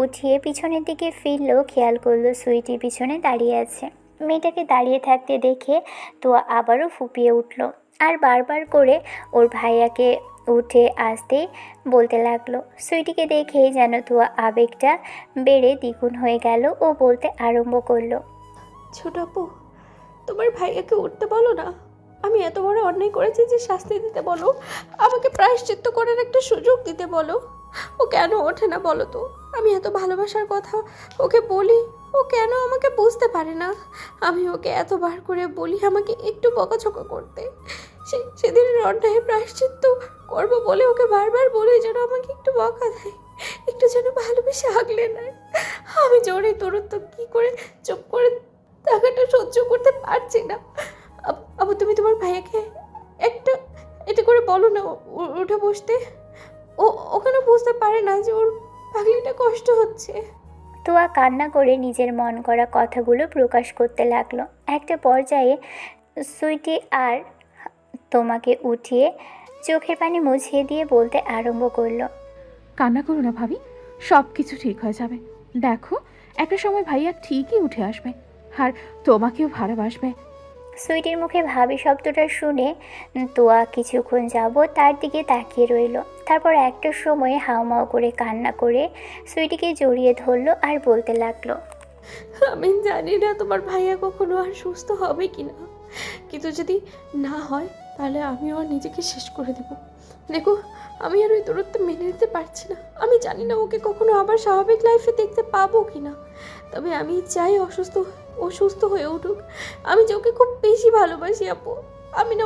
উঠিয়ে পিছনের দিকে ফিরলো, খেয়াল করলো সুইটি পিছনে দাঁড়িয়ে আছে। মেয়েটাকে দাঁড়িয়ে থাকতে দেখে তোয়া আবারও ফুপিয়ে উঠল আর বারবার করে ওর ভাইয়াকে উঠে আসতে বলতে লাগলো। সুইটিকে দেখেই যেন তোয়া আবেগটা বেড়ে দ্বিগুণ হয়ে গেল। ও বলতে আরম্ভ করলো, ছোট আপু, তোমার ভাইয়াকে উঠতে বলো না। আমি এত বড় অন্যায় করেছি যে শাস্তি দিতে বলো, আমাকে প্রায়শ্চিত্ত করার একটা সুযোগ দিতে বলো। ও কেন ওঠে না বলো তো? আমি এত ভালোবাসার কথা ওকে বলি, ও কেন আমাকে বুঝতে পারে না? আমি ওকে এতবার করে বলি আমাকে একটু বকাঝকা করতে। সেদিনের অন্যায় প্রায়শ্চিত্ত করবো বলে ওকে বারবার বলে যেন আমাকে একটু বকা দেয়, একটু যেন ভালোবেসে আগলে নেয়। আমি জোরে দূরত্ব কি করে চুপ করে টাকাটা সহ্য করতে পারছি না। আবার তুমি তোমার ভাইয়াকে একটা এটা করে বলো না উঠে বসতে। ওখানে বুঝতে পারে না যে ওর পাগলিটা কষ্ট হচ্ছে। তোয়া কান্না করে নিজের মন করা কথাগুলো প্রকাশ করতে লাগলো। একটা পর্যায়ে সুইটি আর তোমাকে উঠিয়ে চোখের পানি মুছিয়ে দিয়ে বলতে আরম্ভ করলো, কান্না করো না ভাবি, সব কিছু ঠিক হয়ে যাবে। দেখো একটা সময় ভাইয়া ঠিকই উঠে আসবে আর তোমাকেও ভালোবাসবে। সুইটির মুখে ভাবি শব্দটা শুনে তোয়া কিছুক্ষণ যাবত তার দিকে তাকিয়ে রইল। তারপর একটা সময় হাউমাউ করে কান্না করে সুইটিকে জড়িয়ে ধরলো আর বলতে লাগলো, আমি জানি না তোমার ভাইয়া কখনো আর সুস্থ হবে কিনা, কিন্তু যদি না হয় তাহলে আমিও আর নিজেকে শেষ করে দেব। দেখো আমি আর ওই দূরত্ব মেনে নিতে পারছি না। আমি জানি না ওকে কখনো আবার স্বাভাবিক লাইফে দেখতে পাবো কিনা, তবে আমি চাই ও সুস্থ হয়ে উঠুক। আমি যে ওকে খুব বেশি ভালোবাসি আপু। আমি না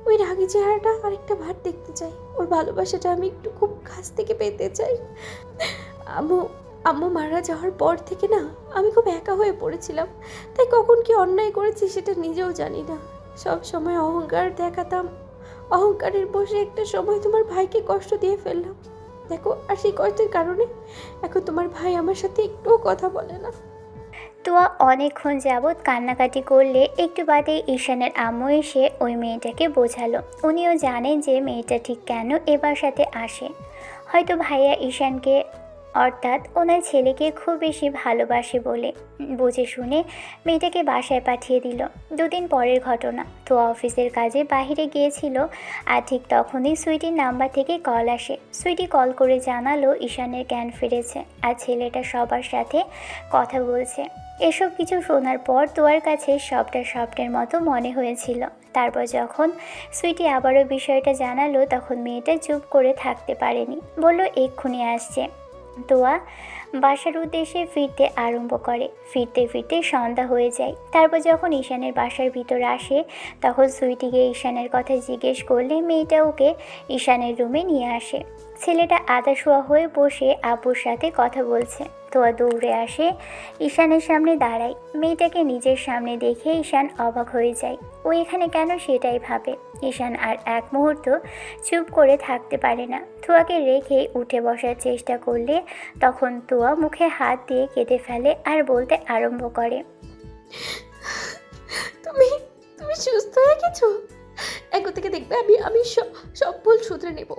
ওই রাগী চেহারাটা আরেকটা বার দেখতে চাই। ওর ভালোবাসাটা আমি একটু খুব কাছ থেকে পেতে চাই। আম্মু মারা যাওয়ার পর থেকে না আমি খুব একা হয়ে পড়েছিলাম, তাই কখন কি অন্যায় করেছি সেটা নিজেও জানি না। সব সময় অহংকার দেখাতাম, অহংকারের বসে একটা সময় তোমার ভাইকে কষ্ট দিয়ে ফেললাম। দেখো আর সেই কষ্টের কারণে এখন তোমার ভাই আমার সাথে একটুও কথা বলে না। তোয়া অনেকক্ষণ যাবৎ কান্নাকাটি করলে একটু বাদে ঈশানের আম্মু এসে ওই মেয়েটাকে বোঝালো। উনিও জানেন যে মেয়েটা ঠিক কেন এ বাসাতে আসে। হয়তো ভাইয়া ঈশানকে অর্থাৎ ওনার ছেলেকে খুব বেশি ভালোবাসে বলে বুঝে শুনে মেয়েটাকে বাসায় পাঠিয়ে দিল। দুদিন পরের ঘটনা, তো অফিসের কাজে বাইরে গিয়েছিল আর ঠিক তখনই সুইটির নাম্বার থেকে কল আসে। সুইটি কল করে জানালো ঈশানের জ্ঞান ফিরেছে আর ছেলেটা সবার সাথে কথা বলছে। এসব কিছু শোনার পর তোয়ার কাছে সবটা স্বপ্নের মতো মনে হয়েছিল। তারপর যখন সুইটি আবারও বিষয়টা জানালো তখন মেয়েটা চুপ করে থাকতে পারেনি, বলল এক্ষুনি আসছে। তোয়া বাসার উদ্দেশ্যে ফিরতে আরম্ভ করে। ফিরতে ফিরতে সন্ধ্যা হয়ে যায়। তারপর যখন ঈশানের বাসার ভিতর আসে তখন সুইটিকে ঈশানের কথা জিজ্ঞেস করলে মেয়েটা ওকে ঈশানের রুমে নিয়ে আসে। ছেলেটা আদাশোয়া হয়ে বসে আব্বুর সাথে কথা বলছে। তোয়া দৌড়ে আসে, ঈশানের সামনে দাঁড়ায়। মেয়েটাকে নিজের সামনে দেখে ঈশান অবাক হয়ে যায়। ও এখানে কেন সেটাই ভাবে। ঈশান আর এক মুহূর্ত চুপ করে থাকতে পারে না। তোয়াকে রেখে উঠে বসার চেষ্টা করলে তখন তোয়া মুখে হাত দিয়ে কেঁদে ফেলে আর বলতে আরম্ভ করে, তুমি তুমি সুস্থ হয়ে গেছো? এখন থেকে দেখবে আমি সব ভুল শুধরে নেব।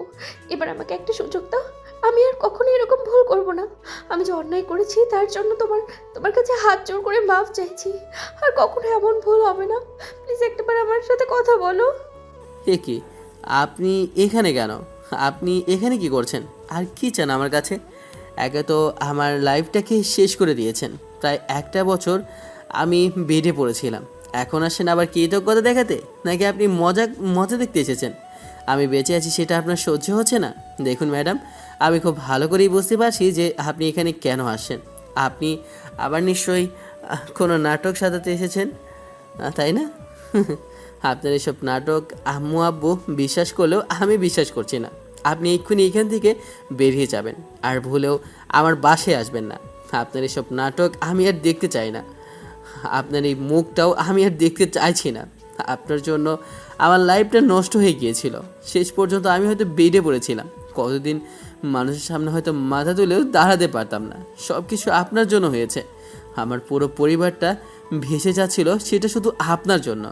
এবার আমাকে একটা সুযোগ দাও, আমি আর কখনো এরকম ভুল করব না। আমি যে অন্যায় করেছি তার জন্য তোমার কাছে হাত জোড় করে মাফ চাইছি। আর কখনো এমন ভুল হবে না। প্লিজ একটাবার আমার সাথে কথা বলো। এ কি, আপনি এখানে কেন? আপনি এখানে কি করছেন? আর কি চান আমার কাছে? একে তো আমার লাইফটাকে শেষ করে দিয়েছেন। প্রায় একটা বছর আমি বেডে পড়েছিলাম, এখন আসেন আবার কৃতজ্ঞতা দেখাতে? নাকি আপনি মজা দেখতে এসেছেন? আমি বেঁচে আছি সেটা আপনার সহ্য হচ্ছে না? দেখুন ম্যাডাম, আমি খুব ভালো করেই বুঝতে পারছি যে আপনি এখানে কেন আসেন। আপনি আবার নিশ্চয়ই কোনো নাটক সাজাতে এসেছেন, তাই না? আপনার এসব নাটক আম্মু আব্বু বিশ্বাস করলেও আমি বিশ্বাস করছি না। আপনি এক্ষুনি এখান থেকে বেরিয়ে যাবেন, আর ভুলেও আমার বাসায় আসবেন না। আপনার এসব নাটক আমি আর দেখতে চাই না। আপনার এই মুখটাও আমি আর দেখতে চাইছি না। আপনার জন্য আমার লাইফটা নষ্ট হয়ে গিয়েছিল। শেষ পর্যন্ত আমি হয়তো বেডে পড়েছিলাম। কতদিন মানুষের সামনে হয়তো মাথা তুলেও দাঁড়াতে পারতাম না। সব কিছু আপনার জন্য হয়েছে। আমার পুরো পরিবারটা ভেসে যাচ্ছিল, সেটা শুধু আপনার জন্য।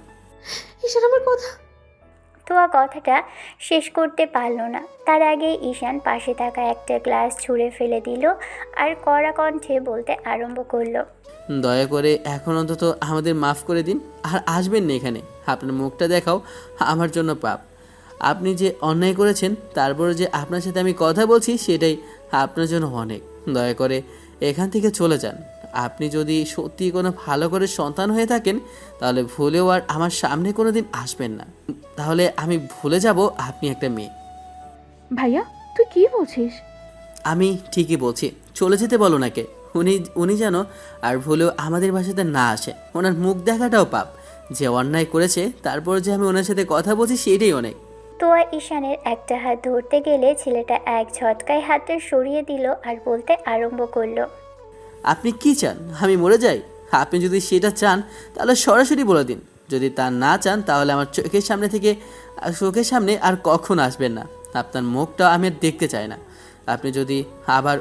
ঈশান আমার কথা। তোয়া কথাটা শেষ করতে পারল না। তার আগে ঈশান পাশে থাকা একটা গ্লাস ছুঁড়ে ফেলে দিল আর কড়া কণ্ঠে বলতে আরম্ভ করলো, দয়া করে এখন অন্তত আমাদের মাফ করে দিন, আর আসবেন না এখানে। আপনার মুখটা দেখাও আমার জন্য পাপ। আপনি যে অন্যায় করেছেন, তারপরে যে আপনার সাথে আমি কথা বলছি, সেটাই আপনার জন্য অনেক। দয়া করে এখান থেকে চলে যান। আপনি যদি সত্যি কোনো ভালো করে সন্তান হয়ে থাকেন, তাহলে ভুলেও আর আমার সামনে কোনো দিন আসবেন না। তাহলে আমি ভুলে যাব আপনি একটা মেয়ে। ভাইয়া তুই কি বলছিস? আমি ঠিকই বলছি, চলে যেতে বলো নাকে। উনি যেন আর ভুলেও আমাদের বাসাতে না আসে। ওনার মুখ দেখাটাও পাপ। যে অন্যায় করেছে তারপর যে আমি ওনার সাথে কথা বলছি, সেটাই অনেক। তোয়া ঈশানের একটা হাত ধরতে গেলে ছেলেটা এক ঝটকায় হাতটা সরিয়ে দিল আর বলতে আরম্ভ করলো, আপনি কি চান? আমি মরে যাই? আপনি যদি সেটা চান তাহলে সরাসরি বলে দিন। যদি তা না চান তাহলে আমার চোখের সামনে আর কখনো আসবেন না। আপনার মুখটা আমি আর দেখতে চাই না। আপনি যদি আবার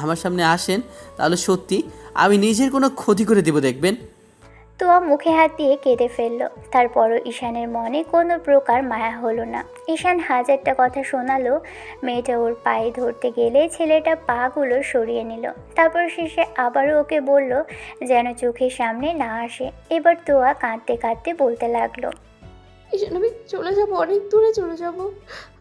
আমার সামনে আসেন, তাহলে সত্যি আমি নিজের কোনো ক্ষতি করে দেব, দেখবেন। তোয়া মুখে হাত দিয়ে কেঁদে ফেলল। তারপরও ঈশানের মনে কোনো প্রকার মায়া হলো না। ঈশান হাজারটা কথা শোনালো। মেয়েটা ওর পায়ে ধরতে গেলে ছেলেটা পাগুলো সরিয়ে নিল। তারপর শেষে আবারও ওকে বলল যেন চোখের সামনে না আসে। এবার তোয়া কাঁদতে কাঁদতে বলতে লাগলো, ঈশান আমি চলে যাব, অনেক দূরে চলে যাব।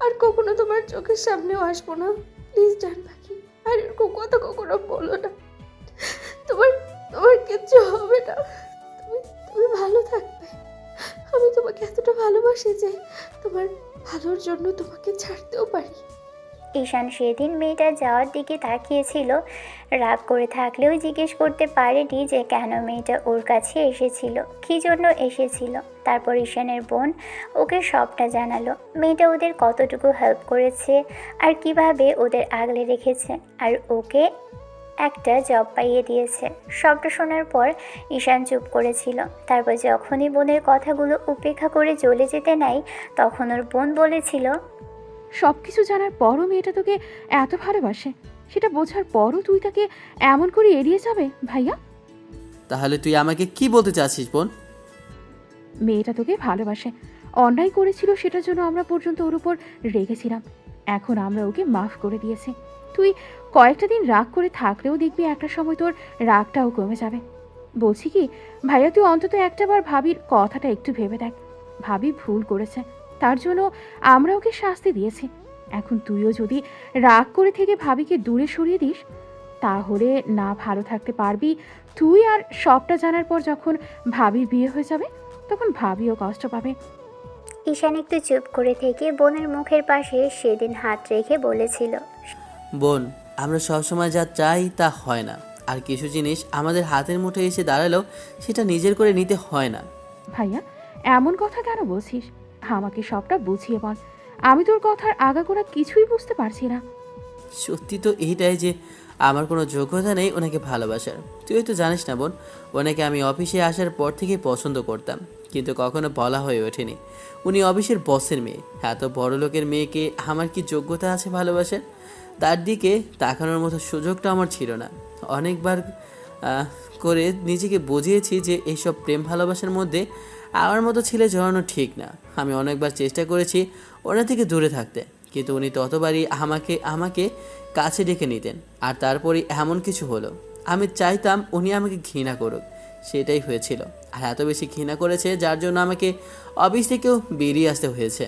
আর কখনো তোমার চোখের সামনেও আসবো না। প্লিজ জান পাখি, আর এরকম কথা কখনো বলো না। তোমার কিচ্ছু হবে না। তুমি ভালো থাকবে। আমি তোমাকে এতটা ভালোবাসি যে তোমার ভালোর জন্য তোমাকে ছাড়তেও পারি। ঈশান সেদিন মেয়েটা যাওয়ার দিকে তাকিয়েছিল। রাগ করে থাকলেও জিজ্ঞেস করতে পারেনি যে কেন মেয়েটা ওর কাছে এসেছিল, কী জন্য এসেছিল। তারপর ঈশানের বোন ওকে সবটা জানালো। মেয়েটা ওদের কতটুকু হেল্প করেছে আর কিভাবে ওদের আগলে রেখেছে, আর ওকে একটা জব পাইয়ে দিয়েছে। সবটা শোনার পর ঈশান চুপ করেছিল। তারপর যখনই বোনের কথাগুলো উপেক্ষা করে চলে যেতে নাই, তখন ওর বোন বলেছিল, সব কিছু জানার পরও মেয়েটা তোকে এত ভালোবাসে, সেটা বোঝার পরও তুই তাকে এমন করে এড়িয়ে যাবে? ভাইয়া তাহলে তুই আমাকে কি বলতে চাচ্ছিস বোন? মেয়েটা তোকে ভালোবাসে, অন্যায় করেছিল সেটার জন্য আমরা পর্যন্ত ওর উপর রেগেছিলাম। এখন আমরা ওকে মাফ করে দিয়েছি। তুই কয়েকটা দিন রাগ করে থাকলেও দেখবি একটা সময় তোর রাগটাও কমে যাবে। বলছি কি ভাইয়া, তুই অন্তত একটাবার ভাবির কথাটা একটু ভেবে দেখ। ভাবি ভুল করেছে, তার জন্য আমরা ওকে শাস্তি দিয়েছি। এখন তুইও যদি রাগ করে থেকে ভাবিকে দূরে সরিয়ে দিস, তাহলে না ভালো থাকতে পারবি তুই, আর সবটা জানার পর যখন ভাবির বিয়ে হয়ে যাবে তখন ভাবিও কষ্ট পাবে। ঈশান একটু চুপ করে থেকে বোনের মুখের পাশে সেদিন হাত রেখে বলেছিল, বোন, আমরা সবসময় যা চাই তা হয় না, আর কিছু জিনিস আমাদের হাতের মুঠোয় এসে দাঁড়ালেও সেটা নিজের করে নিতে হয় না। ভাইয়া এমন কথা কেন বলছিস? আমাকে সবটা বুঝিয়ে বল। আমি তোর কথার আগাগোড়া কিছুই বুঝতে পারছি না। সত্যি তো এইটাই যে আমার কোনো যোগ্যতা নেই ওনাকে ভালোবাসার। তুই তো জানিস না বোন, ওনাকে আমি অফিসে আসার পর থেকেই পছন্দ করতাম, কিন্তু কখনো বলা হয়ে ওঠেনি। উনি অফিসের বসের মেয়ে, এত বড় লোকের মেয়েকে আমার কি যোগ্যতা আছে ভালোবাসার? তার দিকে তাকানোর মতো সুযোগটা আমার ছিল না। অনেকবার করে নিজেকে বুঝিয়েছি যে এইসব প্রেম ভালোবাসার মধ্যে আমার মতো ছেলে জড়ানো ঠিক না। আমি অনেকবার চেষ্টা করেছি ওনার থেকে দূরে থাকতে, কিন্তু উনি ততবারই আমাকে আমাকে কাছে ডেকে নিতেন। আর তারপরে এমন কিছু হলো, আমি চাইতাম উনি আমাকে ঘৃণা করুক, সেটাই হয়েছিল। আর এত বেশি ঘৃণা করেছে যার জন্য আমাকে অফিস থেকেও বেরিয়ে আসতে হয়েছে।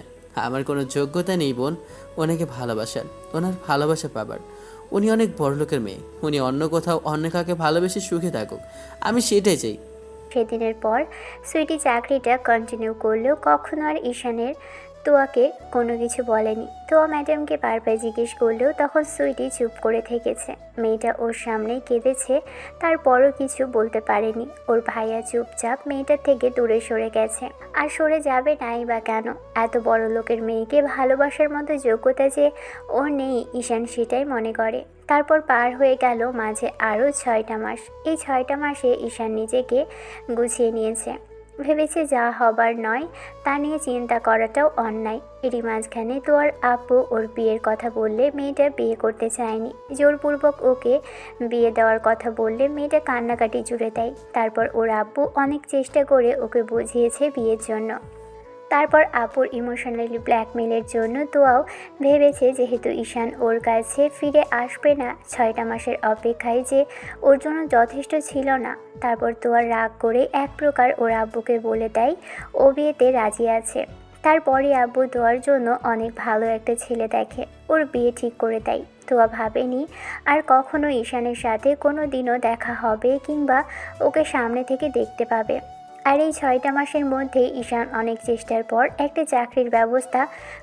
আমার কোনো যোগ্যতা নেই বোন ওনাকে ভালোবাসার, ওনার ভালোবাসা পাবার। উনি অনেক বড় লোকের মেয়ে, উনি অন্য কোথাও অন্য কাউকে ভালোবেসে সুখে থাকুক, আমি সেটাই চাই। সেদিনের পর সুইটি চাকরিটা কন্টিনিউ করলেও কখনো আর ঈশানের তোয়াকে কোনো কিছু বলেনি। তোয়া ম্যাডামকে বারবার জিজ্ঞেস করলেও তখন সুইটি চুপ করে থেকেছে। মেয়েটা ওর সামনেই কেঁদেছে, তারপরও কিছু বলতে পারেনি। ওর ভাইয়া চুপচাপ মেয়েটার থেকে দূরে সরে গেছে। আর সরে যাবে নাই বা কেন? এত বড় লোকের মেয়েকে ভালোবাসার মতো যোগ্যতা যে ওর নেই, ঈশান সেটাই মনে করে। তারপর পার হয়ে গেল মাঝে আরও 6টা মাস। এই 6টা মাসে ঈশান নিজেকে গুছিয়ে নিয়েছে, ভেবেছে যা হবার নয় তা নিয়ে চিন্তা করাটাও অন্যায়। এরই মাঝখানে তো আর আপু ওর বিয়ের কথা বললে মেয়েটা বিয়ে করতে চায়নি। জোরপূর্বক ওকে বিয়ে দেওয়ার কথা বললে মেয়েটা কান্নাকাটি জুড়ে দেয়। তারপর ওর আব্বু অনেক চেষ্টা করে ওকে বুঝিয়েছে বিয়ের জন্য। তারপর আপুর ইমোশনালি ব্ল্যাকমেলের জন্য তোয়াও ভেবেছে যেহেতু ঈশান ওর কাছে ফিরে আসবে না, 6টা মাসের অপেক্ষায় যে ওর জন্য যথেষ্ট ছিল না। তারপর তোয়া রাগ করে এক প্রকার ওর আব্বুকে বলে দেয় ও বিয়েতে রাজি আছে। তারপরে আব্বু তোয়ার জন্য অনেক ভালো একটা ছেলে দেখে, ওর বিয়ে ঠিক করে দেয়। তোয়া ভাবেনি আর কখনো ঈশানের সাথে কোনো দিনও দেখা হবে কিংবা ওকে সামনে থেকে দেখতে পাবে। আর এই 6টা মাসের মধ্যে ঈশান অনেক চেষ্টার পর একটা চাকরির ব্যবস্থা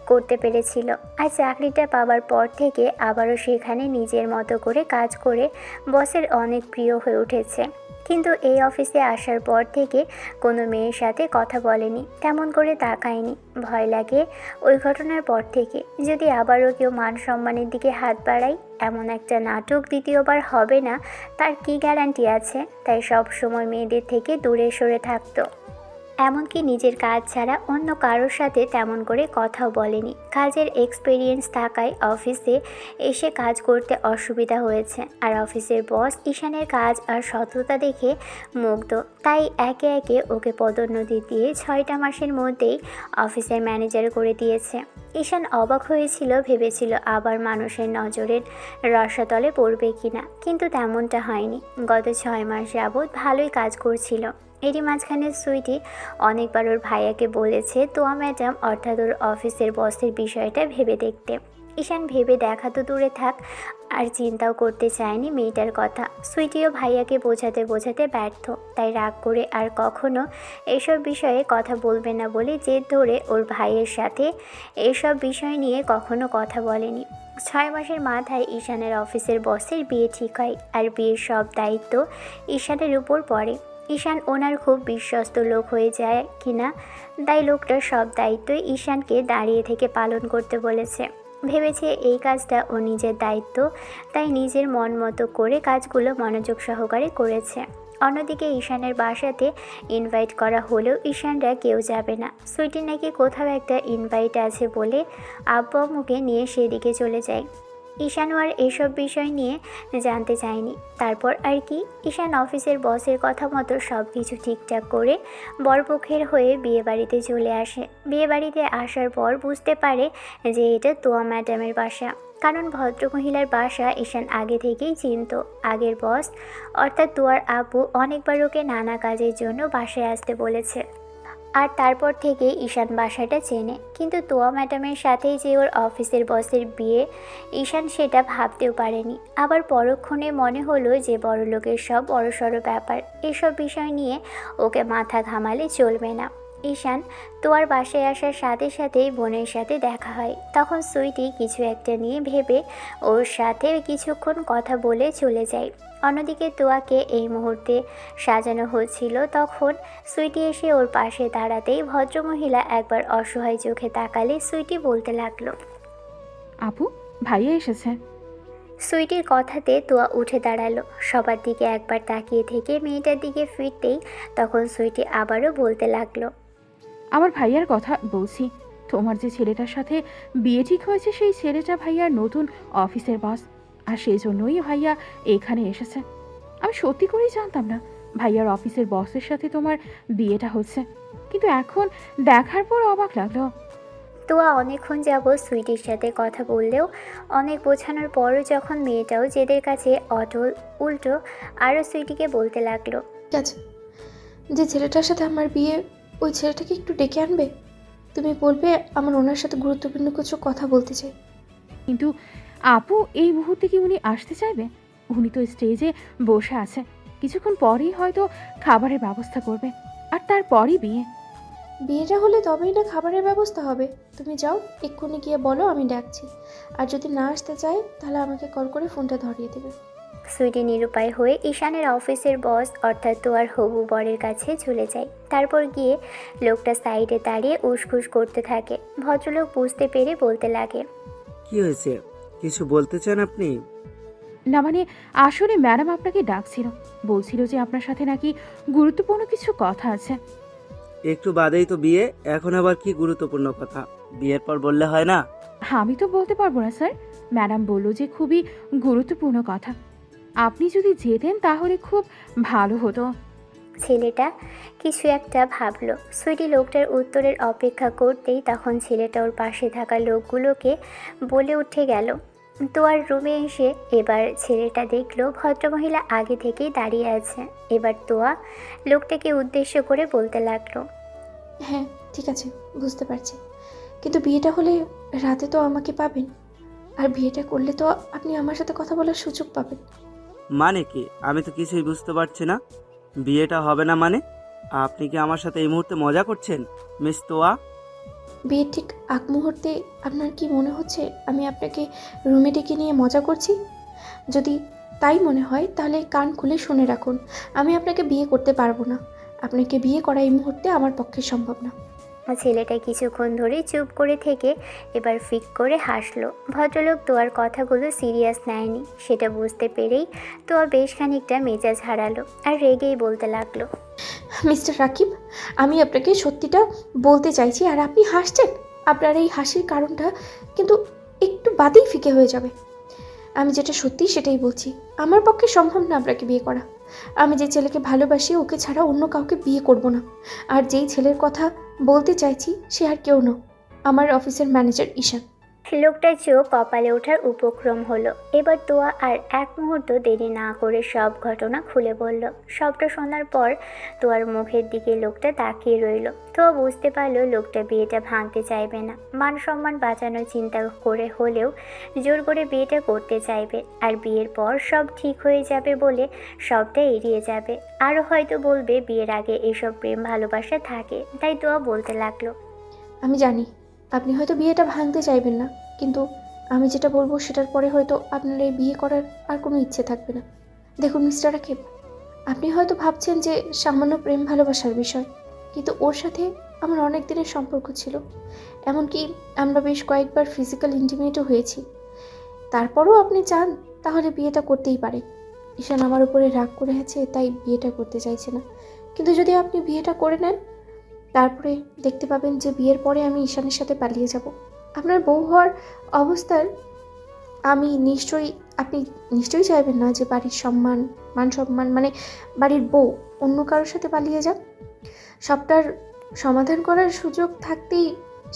করতে পেরেছিল। আর চাকরিটা পাওয়ার পর থেকে আবারও সেখানে নিজের মতো করে কাজ করে বসের অনেক প্রিয় হয়ে উঠেছে। কিন্তু এই অফিসে আসার পর থেকে কোনো মেয়ের সাথে কথা বলেনি, তেমন করে তাকায়নি। ভয় লাগে ওই ঘটনার পর থেকে যদি আবারও কেউ মান সম্মানের দিকে হাত বাড়ায়, এমন একটা নাটক দ্বিতীয়বার হবে না তার কি গ্যারান্টি আছে? তাই সব সময় মেয়েদের থেকে দূরে সরে থাকতো। এমনকি নিজের কাজ ছাড়া অন্য কারোর সাথে তেমন করে কথাও বলেনি। কাজের এক্সপিরিয়েন্স থাকায় অফিসে এসে কাজ করতে অসুবিধা হয়েছে। আর অফিসের বস ঈশানের কাজ আর সততা দেখে মুগ্ধ, তাই একে একে ওকে পদোন্নতি দিয়ে 6টা মাসের মধ্যেই অফিসের ম্যানেজার করে দিয়েছে। ঈশান অবাক হয়েছিল, ভেবেছিল আবার মানুষের নজরের রসাতলে পড়বে কিনা, কিন্তু তেমনটা হয়নি। গত 6 মাস যাবৎ ভালোই কাজ করছিল। এরই মাঝখানে সুইটি অনেকবার ওর ভাইয়াকে বলেছে তোয়া ম্যাডাম অর্থাৎ ওর অফিসের বসের বিষয়টা ভেবে দেখতে। ঈশান ভেবে দেখা তো দূরে থাক, আর চিন্তাও করতে চায়নি মেয়েটার কথা। সুইটিও ভাইয়াকে বোঝাতে বোঝাতে ব্যর্থ, তাই রাগ করে আর কখনো এসব বিষয়ে কথা বলবে না বলে জেদ ধরে ওর ভাইয়ের সাথে এসব বিষয় নিয়ে কখনো কথা বলেনি। 6 মাসের মাথায় ঈশানের অফিসের বসের বিয়ে ঠিক হয়, আর বিয়ের সব দায়িত্ব ঈশানের উপর পড়ে। ঈশান ওনার খুব বিশ্বস্ত লোক হয়ে যায় কিনা, তাই লোকটার সব দায়িত্বই ঈশানকে দাঁড়িয়ে থেকে পালন করতে বলেছে। ভেবেছে এই কাজটা ও নিজের দায়িত্ব, তাই নিজের মন মতো করে কাজগুলো মনোযোগ সহকারে করেছে। অন্যদিকে ঈশানের বাসাতে ইনভাইট করা হলেও ঈশানরা কেউ যাবে না। সুইটি নাকি কোথাও একটা ইনভাইট আছে বলে আব্বু আম্মুকে নিয়ে সেদিকে চলে যায়। ঈশানও আর এসব বিষয় নিয়ে জানতে চায়নি। তারপর আর কি, ঈশান অফিসের বসের কথা মতো সব কিছু ঠিকঠাক করে বরপক্ষের হয়ে বিয়েবাড়িতে চলে আসে। বিয়েবাড়িতে আসার পর বুঝতে পারে যে এটা তোয়া ম্যাডামের বাসা, কারণ ভদ্রমহিলার বাসা ঈশান আগে থেকেই চিনত। আগের বস অর্থাৎ তোয়ার আপু অনেকবার ওকে নানা কাজের জন্য বাসায় আসতে বলেছে, আর তারপর থেকে ঈশান বাসাটা চেনে। কিন্তু তোয়া ম্যাডামের সাথেই যে ওর অফিসের বসের বিয়ে, ঈশান সেটা ভাবতেও পারেনি। আবার পরক্ষণে মনে হলো যে বড়লোকের সব বড়সড় ব্যাপার, এসব বিষয় নিয়ে ওকে মাথা ঘামালে চলবে না। ঈশান তোয়ার বাসায় আসার সাথে সাথেই বোনের সাথে দেখা হয়। তখন সুইটি কিছু একটা নিয়ে ভেবে ওর সাথে কিছুক্ষণ কথা বলে চলে যায়। অন্যদিকে তোয়াকে এই মুহূর্তে সাজানো হচ্ছিল। তখন সুইটি এসে ওর পাশে দাঁড়াতেই ভদ্রমহিলা একবার অসহায় চোখে তাকালে সুইটি বলতে লাগলো, আপু, ভাইয়া এসেছে। সুইটির কথাতে তোয়া উঠে দাঁড়ালো। সবার দিকে একবার তাকিয়ে থেকে মেয়েটার দিকে ফিরতেই তখন সুইটি আবারও বলতে লাগলো, আমার ভাইয়ার কথা বলছি। তোমার যে ছেলেটার সাথে বিয়ে ঠিক হয়েছে সেই ছেলেটা ভাইয়ার নতুন অফিসের বস, আর সেই জন্যই ভাইয়া এখানে এসেছে। আমি সত্যি করেই জানতাম না ভাইয়ার অফিসের বসের সাথে তোমার বিয়েটা হচ্ছে, কিন্তু এখন দেখার পর অবাক লাগলো। তোয়া অনেকক্ষণ যাবৎ সুইটির সাথে কথা বললেও অনেক বোঝানোর পরও যখন মেয়েটাও জেদের কাছে অটল, উল্টো আরও সুইটিকে বলতে লাগলো, ঠিক আছে, যে ছেলেটার সাথে আমার বিয়ে, ওই ছেলেটাকে একটু ডেকে আনবে। তুমি বলবে আমার ওনার সাথে গুরুত্বপূর্ণ কিছু কথা বলতে চাই। কিন্তু আপু, এই মুহূর্তে কি উনি আসতে চাইবে? উনি তো স্টেজে বসে আছে, কিছুক্ষণ পরেই হয়তো খাবারের ব্যবস্থা করবে, আর তারপরই বিয়ে। বিয়েটা হলে তবেই না খাবারের ব্যবস্থা হবে। তুমি যাও, এক্ষুনি গিয়ে বলো আমি ডাকছি। আর যদি না আসতে চায় তাহলে আমাকে কল করে ফোনটা ধরিয়ে দেবে। সুইটি নিরুপায় হয়ে ঈশানের অফিসের বস অর্থাৎ তোয়ার হবু বরের কাছে চলে যায়। তারপর গিয়ে লোকটা সাইডে দাঁড়িয়ে উসখুস করতে থাকে। ভদ্রলোক বুঝতে পেরে বলতে লাগে, কি হয়েছে, কিছু বলতে চান আপনি? না মানে, আসলে ম্যাডাম আপনাকে ডাকছিল, বলছিল যে আপনার সাথে নাকি গুরুত্বপূর্ণ কিছু কথা আছে। একটু বাদেই তো বিয়ে, এখন আবার কি গুরুত্বপূর্ণ কথা? বিয়ের পর বললে হয় না? আমি তো বলতে পারবো না স্যার, ম্যাডাম বললো যে খুবই গুরুত্বপূর্ণ কথা। আপনি যদি যেতেন তাহলে খুব ভালো হতো। ছেলেটা কিছু একটা ভাবলো। সুইটি লোকটার উত্তরের অপেক্ষা করতেই তখন ছেলেটা ওর পাশে থাকা লোকগুলোকে বলে উঠে গেল। তোয়ার রুমে এসে এবার ছেলেটা দেখলো ভদ্রমহিলা আগে থেকেই দাঁড়িয়ে আছে। এবার তোয়া লোকটাকে উদ্দেশ্য করে বলতে লাগলো, হ্যাঁ ঠিক আছে, বুঝতে পারছি, কিন্তু বিয়েটা হলে রাতে তো আমাকে পাবেন, আর বিয়েটা করলে তো আপনি আমার সাথে কথা বলার সুযোগ পাবেন। মানে কি? আমি তো কিছুই বুঝতে পারছি না। বিয়েটা হবে না মানে? আপনি কি আমার সাথে এই মুহূর্তে মজা করছেন মিস তোয়া? বিয়ের ঠিক আগ মুহূর্তে আপনার কি মনে হচ্ছে আমি আপনাকে রুমে ডেকে নিয়ে মজা করছি? যদি তাই মনে হয় তাহলে কান খুলে শুনে রাখুন, আমি আপনাকে বিয়ে করতে পারবো না। আপনাকে বিয়ে করা এই মুহূর্তে আমার পক্ষে সম্ভব না। ছেলেটা কিছুক্ষণ ধরে চুপ করে থেকে এবার ফিক করে হাসলো। ভদ্রলোক তোয়ার কথাগুলো সিরিয়াস নেয়নি, সেটা বুঝতে পেরেই তোয়া বেশ খানিকটা মেজাজ হারালো আর রেগেই বলতে লাগলো, মিস্টার রাকিব, আমি আপনাকে সত্যিটা বলতে চাইছি আর আপনি হাসছেন। আপনার এই হাসির কারণটা কিন্তু একটু বাদেই ফিকে হয়ে যাবে। আমি যেটা সত্যি সেটাই বলছি, আমার পক্ষে সম্ভব না আপনাকে বিয়ে করা। আমি যে ছেলেকে ভালোবাসি ওকে ছাড়া অন্য কাউকে বিয়ে করব না। আর যেই ছেলের কথা বলতে চাইছি সে আর কেউ না, আমার অফিসের ম্যানেজার ঈশান। লোকটার চোখ কপালে ওঠার উপক্রম হলো। এবার তোয়া আর এক মুহূর্ত দেরি না করে সব ঘটনা খুলে বলল। সবটা শোনার পর তোয়ার মুখের দিকে লোকটা তাকিয়ে রইল। তোয়া বুঝতে পারলো লোকটা বিয়েটা ভাঙতে চাইবে না, মান সম্মান বাঁচানোর চিন্তা করে হলেও জোর করে বিয়েটা করতে চাইবে। আর বিয়ের পর সব ঠিক হয়ে যাবে বলে সবটা এড়িয়ে যাবে, আরও হয়তো বলবে বিয়ের আগে এসব প্রেম ভালোবাসা থাকে। তাই তোয়া বলতে লাগলো, আমি জানি আপনি হয়তো বিয়েটা ভাঙতে চাইবেন না, কিন্তু আমি যেটা বলবো সেটার পরে হয়তো আপনার এই বিয়ে করার আর কোনো ইচ্ছে থাকবে না। দেখুন মিস্টার রাকিব, আপনি হয়তো ভাবছেন যে সামান্য প্রেম ভালোবাসার বিষয়, কিন্তু ওর সাথে আমার অনেক দিনের সম্পর্ক ছিল। এমনকি আমরা বেশ কয়েকবার ফিজিক্যাল ইন্টিমেটও হয়েছি। তারপরও আপনি চান তাহলে বিয়েটা করতেই পারে। ঈশান আমার উপরে রাগ করে আছে তাই বিয়েটা করতে চাইছে না, কিন্তু যদি আপনি বিয়েটা করে নেন তারপরে দেখতে পাবেন যে বিয়ের পরে আমি ঈশানের সাথে পালিয়ে যাব। আপনার বউ হওয়ার অবস্থায় আপনি নিশ্চয়ই চাইবেন না যে বাড়ির মান সম্মান মানে বাড়ির বউ অন্য কারোর সাথে পালিয়ে যাক। সবটার সমাধান করার সুযোগ থাকতেই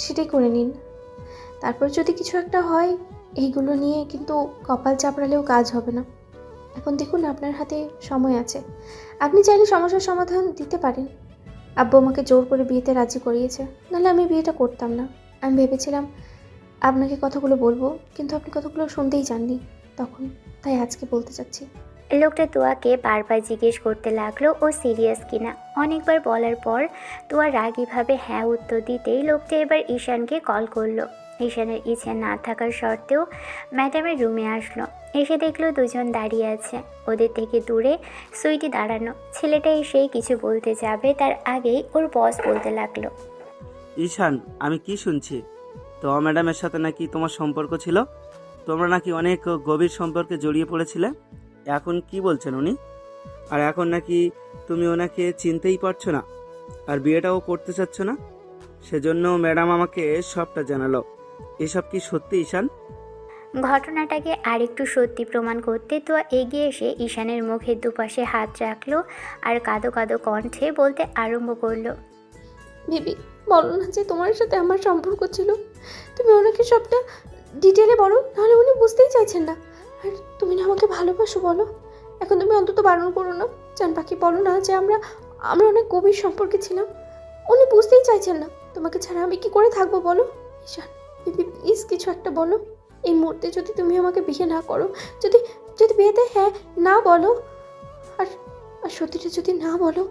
সেটাই করে নিন। তারপর যদি কিছু একটা হয় এইগুলো নিয়ে কিন্তু কপাল চাপড়ালেও কাজ হবে না। এখন দেখুন আপনার হাতে সময় আছে, আপনি চাইলে সমস্যার সমাধান দিতে পারেন। আব্বু আমাকে জোর করে বিয়েতে রাজি করিয়েছে, নাহলে আমি বিয়েটা করতাম না। আমি ভেবেছিলাম আপনাকে কথাগুলো বলবো, কিন্তু আপনি কথাগুলো শুনতেই চাননি তখন, তাই আজকে বলতে চাচ্ছি। লোকটা তোয়াকে বারবার জিজ্ঞেস করতে লাগলো ও সিরিয়াস কিনা। অনেকবার বলার পর তোয়া রাগীভাবে হ্যাঁ উত্তর দিতেই লোকটা এবার ঈশানকে কল করলো। ঈশানের ইচ্ছে না থাকার সত্ত্বেও ম্যাডামের রুমে আসলো। এসে দেখলো দুজন দাঁড়িয়ে আছে, ওদের থেকে দূরে সুইটি দাঁড়ানো। ছেলেটা এসে কিছু বলতে যাবে তার আগেই ওর বস বলতে লাগলো, ঈশান, আমি কি শুনছি তো ম্যাডামের সাথে নাকি তোমার সম্পর্ক ছিল, তোমরা নাকি অনেক গভীর সম্পর্কে জড়িয়ে পড়েছিলে। এখন কি বলছেন উনি? আর এখন নাকি তুমি ওনাকে চিনতেই পারছো না আর বিয়েটাও করতে চাচ্ছ না। সেজন্য ম্যাডাম আমাকে সবটা জানালো। এসব কি সত্যি ঈশান? ঘটনাটাকে আরেকটু সত্যি প্রমাণ করতে তোয়া এগিয়ে এসে ঈশানের মুখের দুপাশে হাত রাখলো আর কাঁদো কাঁদো কণ্ঠে বলতে আরম্ভ করলো, বেবি, বলো না যে তোমার সাথে আমার সম্পর্ক ছিল। তুমি ওনাকে সবটা ডিটেলে বলো, নাহলে উনি বুঝতেই চাইছেন না। আর তুমি না আমাকে ভালোবাসো, বলো। এখন তুমি অন্তত বারণ করো না, জান পাখি, বলো না যে আমরা অনেক গভীর সম্পর্কে ছিলাম। উনি বুঝতেই চাইছেন না। তোমাকে ছাড়া আমি কি করে থাকবো বলো? ঈশান বেবি, প্লিজ কিছু একটা বলো। এই মুহূর্তে যদি তুমি আমাকে বিয়ে না করো, যদি যদি বিয়েতে হ্যাঁ না বলো, আর আর সত্যিটা যদি না বলো,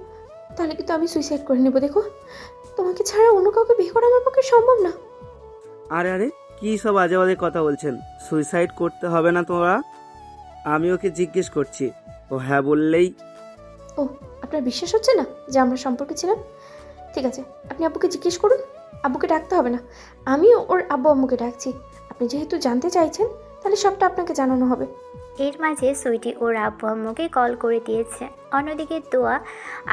তাহলে কিন্তু আমি সুইসাইড করে নেবো। দেখো, তোমাকে ছাড়া অন্য কাউকে বিয়ে করা আমার পক্ষে সম্ভব না। আরে আরে, কি সব আজে বাজে কথা বলছেন? সুইসাইড করতে হবে না তোমরা। আমি ওকে জিজ্ঞেস করছি, ও হ্যাঁ বললেই। ও, আপনার বিশ্বাস হচ্ছে না যে আমরা সম্পর্কে ছিলাম? ঠিক আছে, আপনি আব্বুকে জিজ্ঞেস করুন। আব্বুকে ডাকতে হবে না, আমি ওর আব্বু আম্মুকে ডাকছি। আপনি যেহেতু জানতে চাইছেন, তাহলে সবটা আপনাকে জানানো হবে। এর মাঝে সুইটি ওর আব্বু আম্মুকে কল করে দিয়েছে। অন্যদিকে তোয়া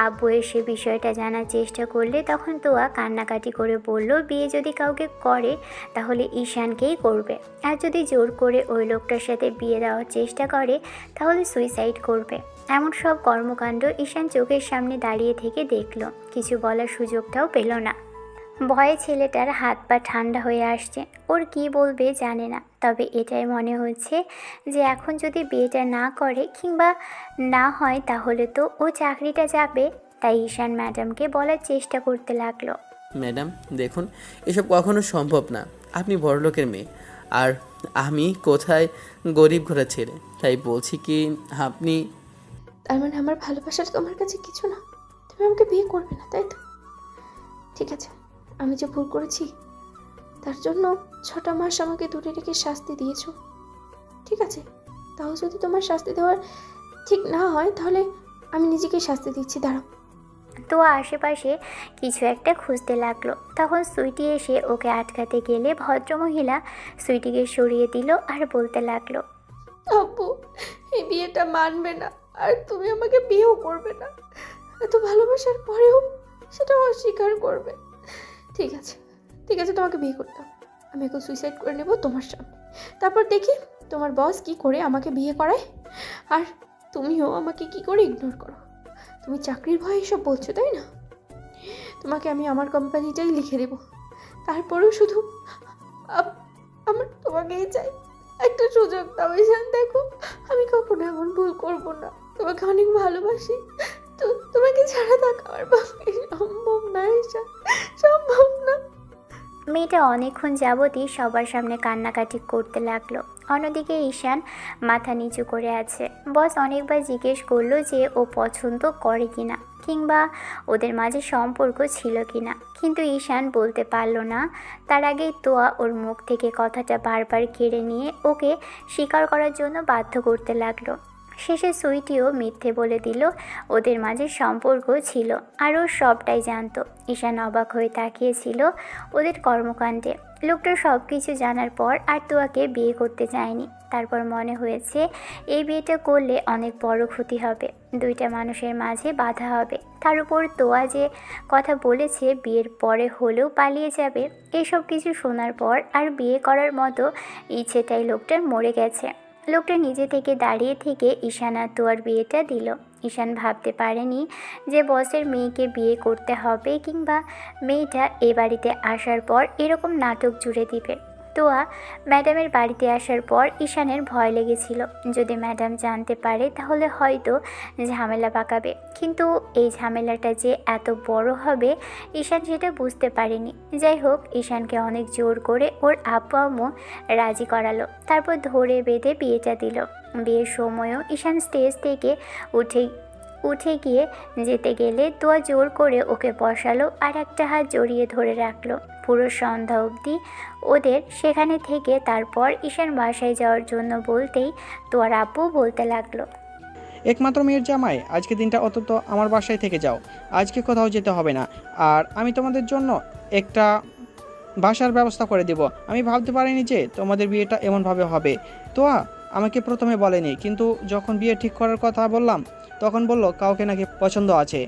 আব্বু এসে বিষয়টা জানার চেষ্টা করলে তখন তোয়া কান্নাকাটি করে বলল, বিয়ে যদি কাউকে করে তাহলে ঈশানকেই করবে, আর যদি জোর করে ওই লোকটার সাথে বিয়ে দেওয়ার চেষ্টা করে তাহলে সুইসাইড করবে। এমন সব কর্মকাণ্ড ঈশান চোখের সামনে দাঁড়িয়ে থেকে দেখল, কিছু বলার সুযোগটাও পেল না। ভয়ে ছেলেটার হাত পা ঠান্ডা হয়ে আসছে। ওর কি বলবে জানে না, তবে এটাই মনে হচ্ছে যে এখন যদি বিয়েটা না করে কিংবা না হয় তাহলে তো ও চাকরিটা যাবে। তাই ঈশান ম্যাডামকে বলার চেষ্টা করতে লাগলো, ম্যাডাম দেখুন, এসব কখনো সম্ভব না। আপনি বড়লোকের মেয়ে আর আমি কোথায় গরিব ঘোড়া ছেলে, তাই বলছি কি আপনি। তার মানে আমার ভালোবাসাটা তোমার কাছে কিছু না? তুমি আমাকে বিয়ে করবে না, তাই তো? ঠিক আছে, আমি যে ভুল করেছি তার জন্য 6টা মাস আমাকে দূরে রেখে শাস্তি দিয়েছো। ঠিক আছে, তাও যদি তোমার শাস্তি দেওয়ার ঠিক না হয়, তাহলে আমি নিজেকে শাস্তি দিচ্ছি। দাঁড়াও। তো আশেপাশে কিছু একটা খুঁজতে লাগলো। তখন সুইটি এসে ওকে আটকাতে গেলে ভদ্রমহিলা সুইটিকে সরিয়ে দিল আর বলতে লাগলো, আব্বু এই বিয়েটা মানবে না, আর তুমি আমাকে বিয়েও করবে না। এত ভালোবাসার পরেও সেটা অস্বীকার করবে। ঠিক আছে, ঠিক আছে, তোমাকে বিয়ে করতে হবে। আমি এখন সুইসাইড করে নেব তোমার সামনে। তারপর দেখি তোমার বস কি করে আমাকে বিয়ে করায়, আর তুমিও আমাকে কি করে ইগনোর করো। তুমি চাকরির ভয়ে এসব বলছো, তাই না? তোমাকে আমি আমার কোম্পানিটাই লিখে দেব। তারপরেও শুধু আমার তোমাকেই চাই। একটা সুযোগ দাও ঈশান, দেখো আমি কখনো এমন ভুল করবো না। তোমাকে অনেক ভালোবাসি, তো তোমাকে ছাড়া থাকা আমার পক্ষে সম্ভব না ঈশান, সম্ভব না। মেয়েটা অনেকক্ষণ যাবতই সবার সামনে কান্নাকাটি করতে লাগলো। অন্যদিকে ঈশান মাথা নিচু করে আছে। বস অনেকবার জিজ্ঞেস করলো যে ও পছন্দ করে কিনা কিংবা ওদের মাঝে সম্পর্ক ছিল কিনা, কিন্তু ঈশান বলতে পারলো না। তার আগেই তোয়া ওর মুখ থেকে কথাটা বারবার কেড়ে নিয়ে ওকে স্বীকার করার জন্য বাধ্য করতে লাগলো। শেষে সুইটিও মিথ্যে বলে দিল ওদের মাঝে সম্পর্ক ছিল, আর ও সবটাই জানতো। ঈশান অবাক হয়ে তাকিয়েছিল ওদের কর্মকাণ্ডে। লোকটা সব কিছু জানার পর আর তোয়াকে বিয়ে করতে চায়নি। তারপর মনে হয়েছে এই বিয়েটা করলে অনেক বড় ক্ষতি হবে, দুইটা মানুষের মাঝে বাধা হবে। তার উপর তোয়া যে কথা বলেছে বিয়ের পরে হলেও পালিয়ে যাবে, এসব কিছু শোনার পর আর বিয়ে করার মতো ইচ্ছেটাই লোকটার মরে গেছে। লোকটা নিজে থেকে দাঁড়িয়ে থেকে ঈশান আর তোয়ার বিয়েটা দিল। ঈশান ভাবতে পারেনি যে বসের মেয়েকে বিয়ে করতে হবে কিংবা মেয়েটা এ বাড়িতে আসার পর এরকম নাটক জুড়ে দিবে। তোয়া ম্যাডামের বাড়িতে আসার পর ঈশানের ভয় লেগেছিল, যদি ম্যাডাম জানতে পারে তাহলে হয়তো ঝামেলা পাকাবে। কিন্তু এই ঝামেলাটা যে এত বড় হবে ঈশান সেটা বুঝতে পারেনি। যাই হোক, ঈশানকে অনেক জোর করে ওর আব্বু আম্মু রাজি করালো, তারপর ধরে বেঁধে বিয়েটা দিল। বিয়ের সময়ও ঈশান স্টেজ থেকে উঠে গিয়ে যেতে গেলে তোয়া জোর করে ওকে বসালো আর একটা হাত জড়িয়ে ধরে রাখলো পুরো সন্ধ্যা অবধি ওদের সেখানে থেকে। তারপর ঈশান বাসায় যাওয়ার জন্য বলতেই তোয়ার আব্বু বলতে লাগলো, একমাত্র মেয়ের জামাই, আজকে দিনটা অন্তত আমার বাসায় থেকে যাও, আজকে কোথাও যেতে হবে না। আর আমি তোমাদের জন্য একটা বাসার ব্যবস্থা করে দেব। আমি ভাবতে পারিনি যে তোমাদের বিয়েটা এমনভাবে হবে। তো আমাকে প্রথমে বলেনি, কিন্তু যখন বিয়ে ঠিক করার কথা বললাম তখন বলল কাউকে নাকি পছন্দ আছে।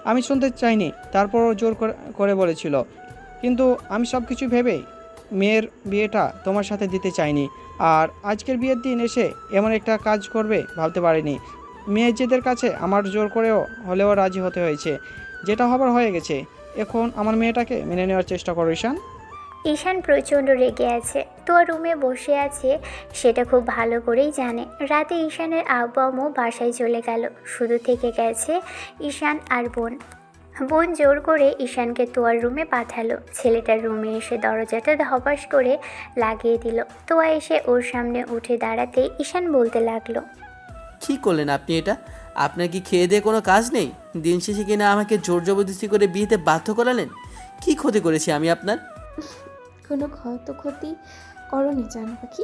আমি শুনতে চাইনি, তারপরও জোর করে বলেছিল। কিন্তু আমি সব কিছু ভেবে মেয়ের বিয়েটা তোমার সাথে দিতে চাইনি। আর আজকের বিয়ের দিন এসে এমন একটা কাজ করবে ভাবতে পারিনি। মেয়ের জেদের কাছে আমার জোর করেও হলেও রাজি হতে হয়েছে। যেটা হবার হয়ে গেছে, এখন আমার মেয়েটাকে মেনে নেওয়ার চেষ্টা করো ঈশান। ঈশান প্রচণ্ড রেগে আছে। তোয়া রুমে বসে আছে, সেটা খুব ভালো করেই জানে। রাতে ঈশানের আব্বু আম্মু বাসায় চলে গেল, শুধু থেকে গেছে ঈশান আর বোন। বোন জোর করে ঈশানকে তোয়ার রুমে পাঠালো। ছেলেটার রুমে এসে দরজাটা ধপাস করে লাগিয়ে দিল। তোয়া এসে ওর সামনে উঠে দাঁড়াতেই ঈশান বলতে লাগলো, কী করলেন আপনি এটা? আপনার কি খেয়ে দিয়ে কোনো কাজ নেই? দিন শেষে কিনা আমাকে জোর জবরদস্তি করে বিয়েতে বাধ্য করালেন। কি ক্ষতি করেছি আমি আপনার? কোনো ক্ষতি করনি জান পাখি,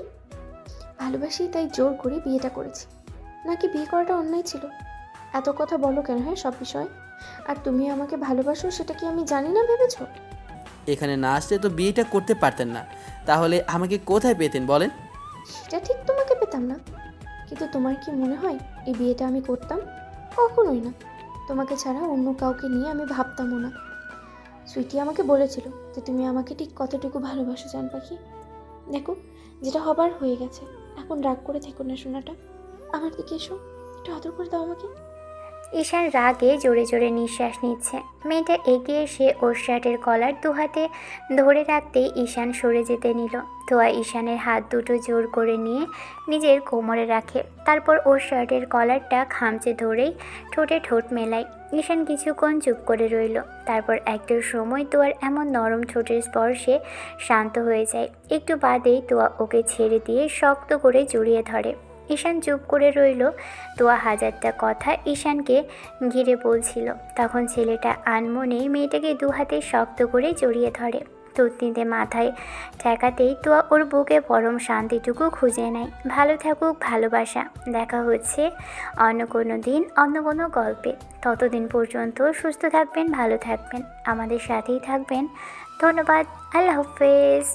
ভালোবাসি তাই জোর করে বিয়েটা করেছি। নাকি বিয়ে করাটা অন্যায় ছিল? এত কথা বলো কেন? হ্যাঁ, সব বিষয়। আর তুমি আমাকে ভালোবাসো সেটা কি আমি জানি না ভেবেছো? এখানে না আসলে তো বিয়েটা করতে পারতেন না, তাহলে আমাকে কোথায় পেতেন বলেন? সেটা ঠিক, তোমাকে পেতাম না। কিন্তু তোমার কি মনে হয় এই বিয়েটা আমি করতাম? কখনোই না। তোমাকে ছাড়া অন্য কাউকে নিয়ে আমি ভাবতামও না। সুইটি আমাকে বলেছিল যে তুমি আমাকে ঠিক কতটুকু ভালোবাসো জান পাখি। দেখো, যেটা হবার হয়ে গেছে, এখন রাগ করে থেকো না সোনাটা। আমার দিকে এসো, একটু আদর করে দাও আমাকে। ঈশান রাগে জোরে জোরে নিঃশ্বাস নিচ্ছে। মেয়েটা এগিয়ে এসে ওর শার্টের কলার দু হাতে ধরে রাখতেই ঈশান সরে যেতে নিল। তোয়া ঈশানের হাত দুটো জোর করে নিয়ে নিজের কোমরে রাখে, তারপর ওর শার্টের কলারটা খামচে ধরেই ঠোঁটে ঠোঁট মেলায়। ঈশান কিছুক্ষণ চুপ করে রইল, তারপর একটা সময় তোয়ার এমন নরম ঠোঁটের স্পর্শে শান্ত হয়ে যায়। একটু বাদেই তোয়া ওকে ছেড়ে দিয়ে শক্ত করে জড়িয়ে ধরে। ঈশান চুপ করে রইল। তোয়া হাজারটা কথা ঈশানকে ঘিরে বলছিল। তখন ছেলেটা আনমনেই মেয়েটাকে দু হাতে শক্ত করে জড়িয়ে ধরে। ততনিতে মাথায় ঠেকাতেই তোয়া ওর বুকে পরম শান্তিটুকু খুঁজে নেয়। ভালো থাকুক ভালোবাসা। দেখা হচ্ছে অন্য কোনো দিন, অন্য কোনো গল্পে। ততদিন পর্যন্ত সুস্থ থাকবেন, ভালো থাকবেন, আমাদের সাথেই থাকবেন। ধন্যবাদ। আল্লাহ হাফেজ।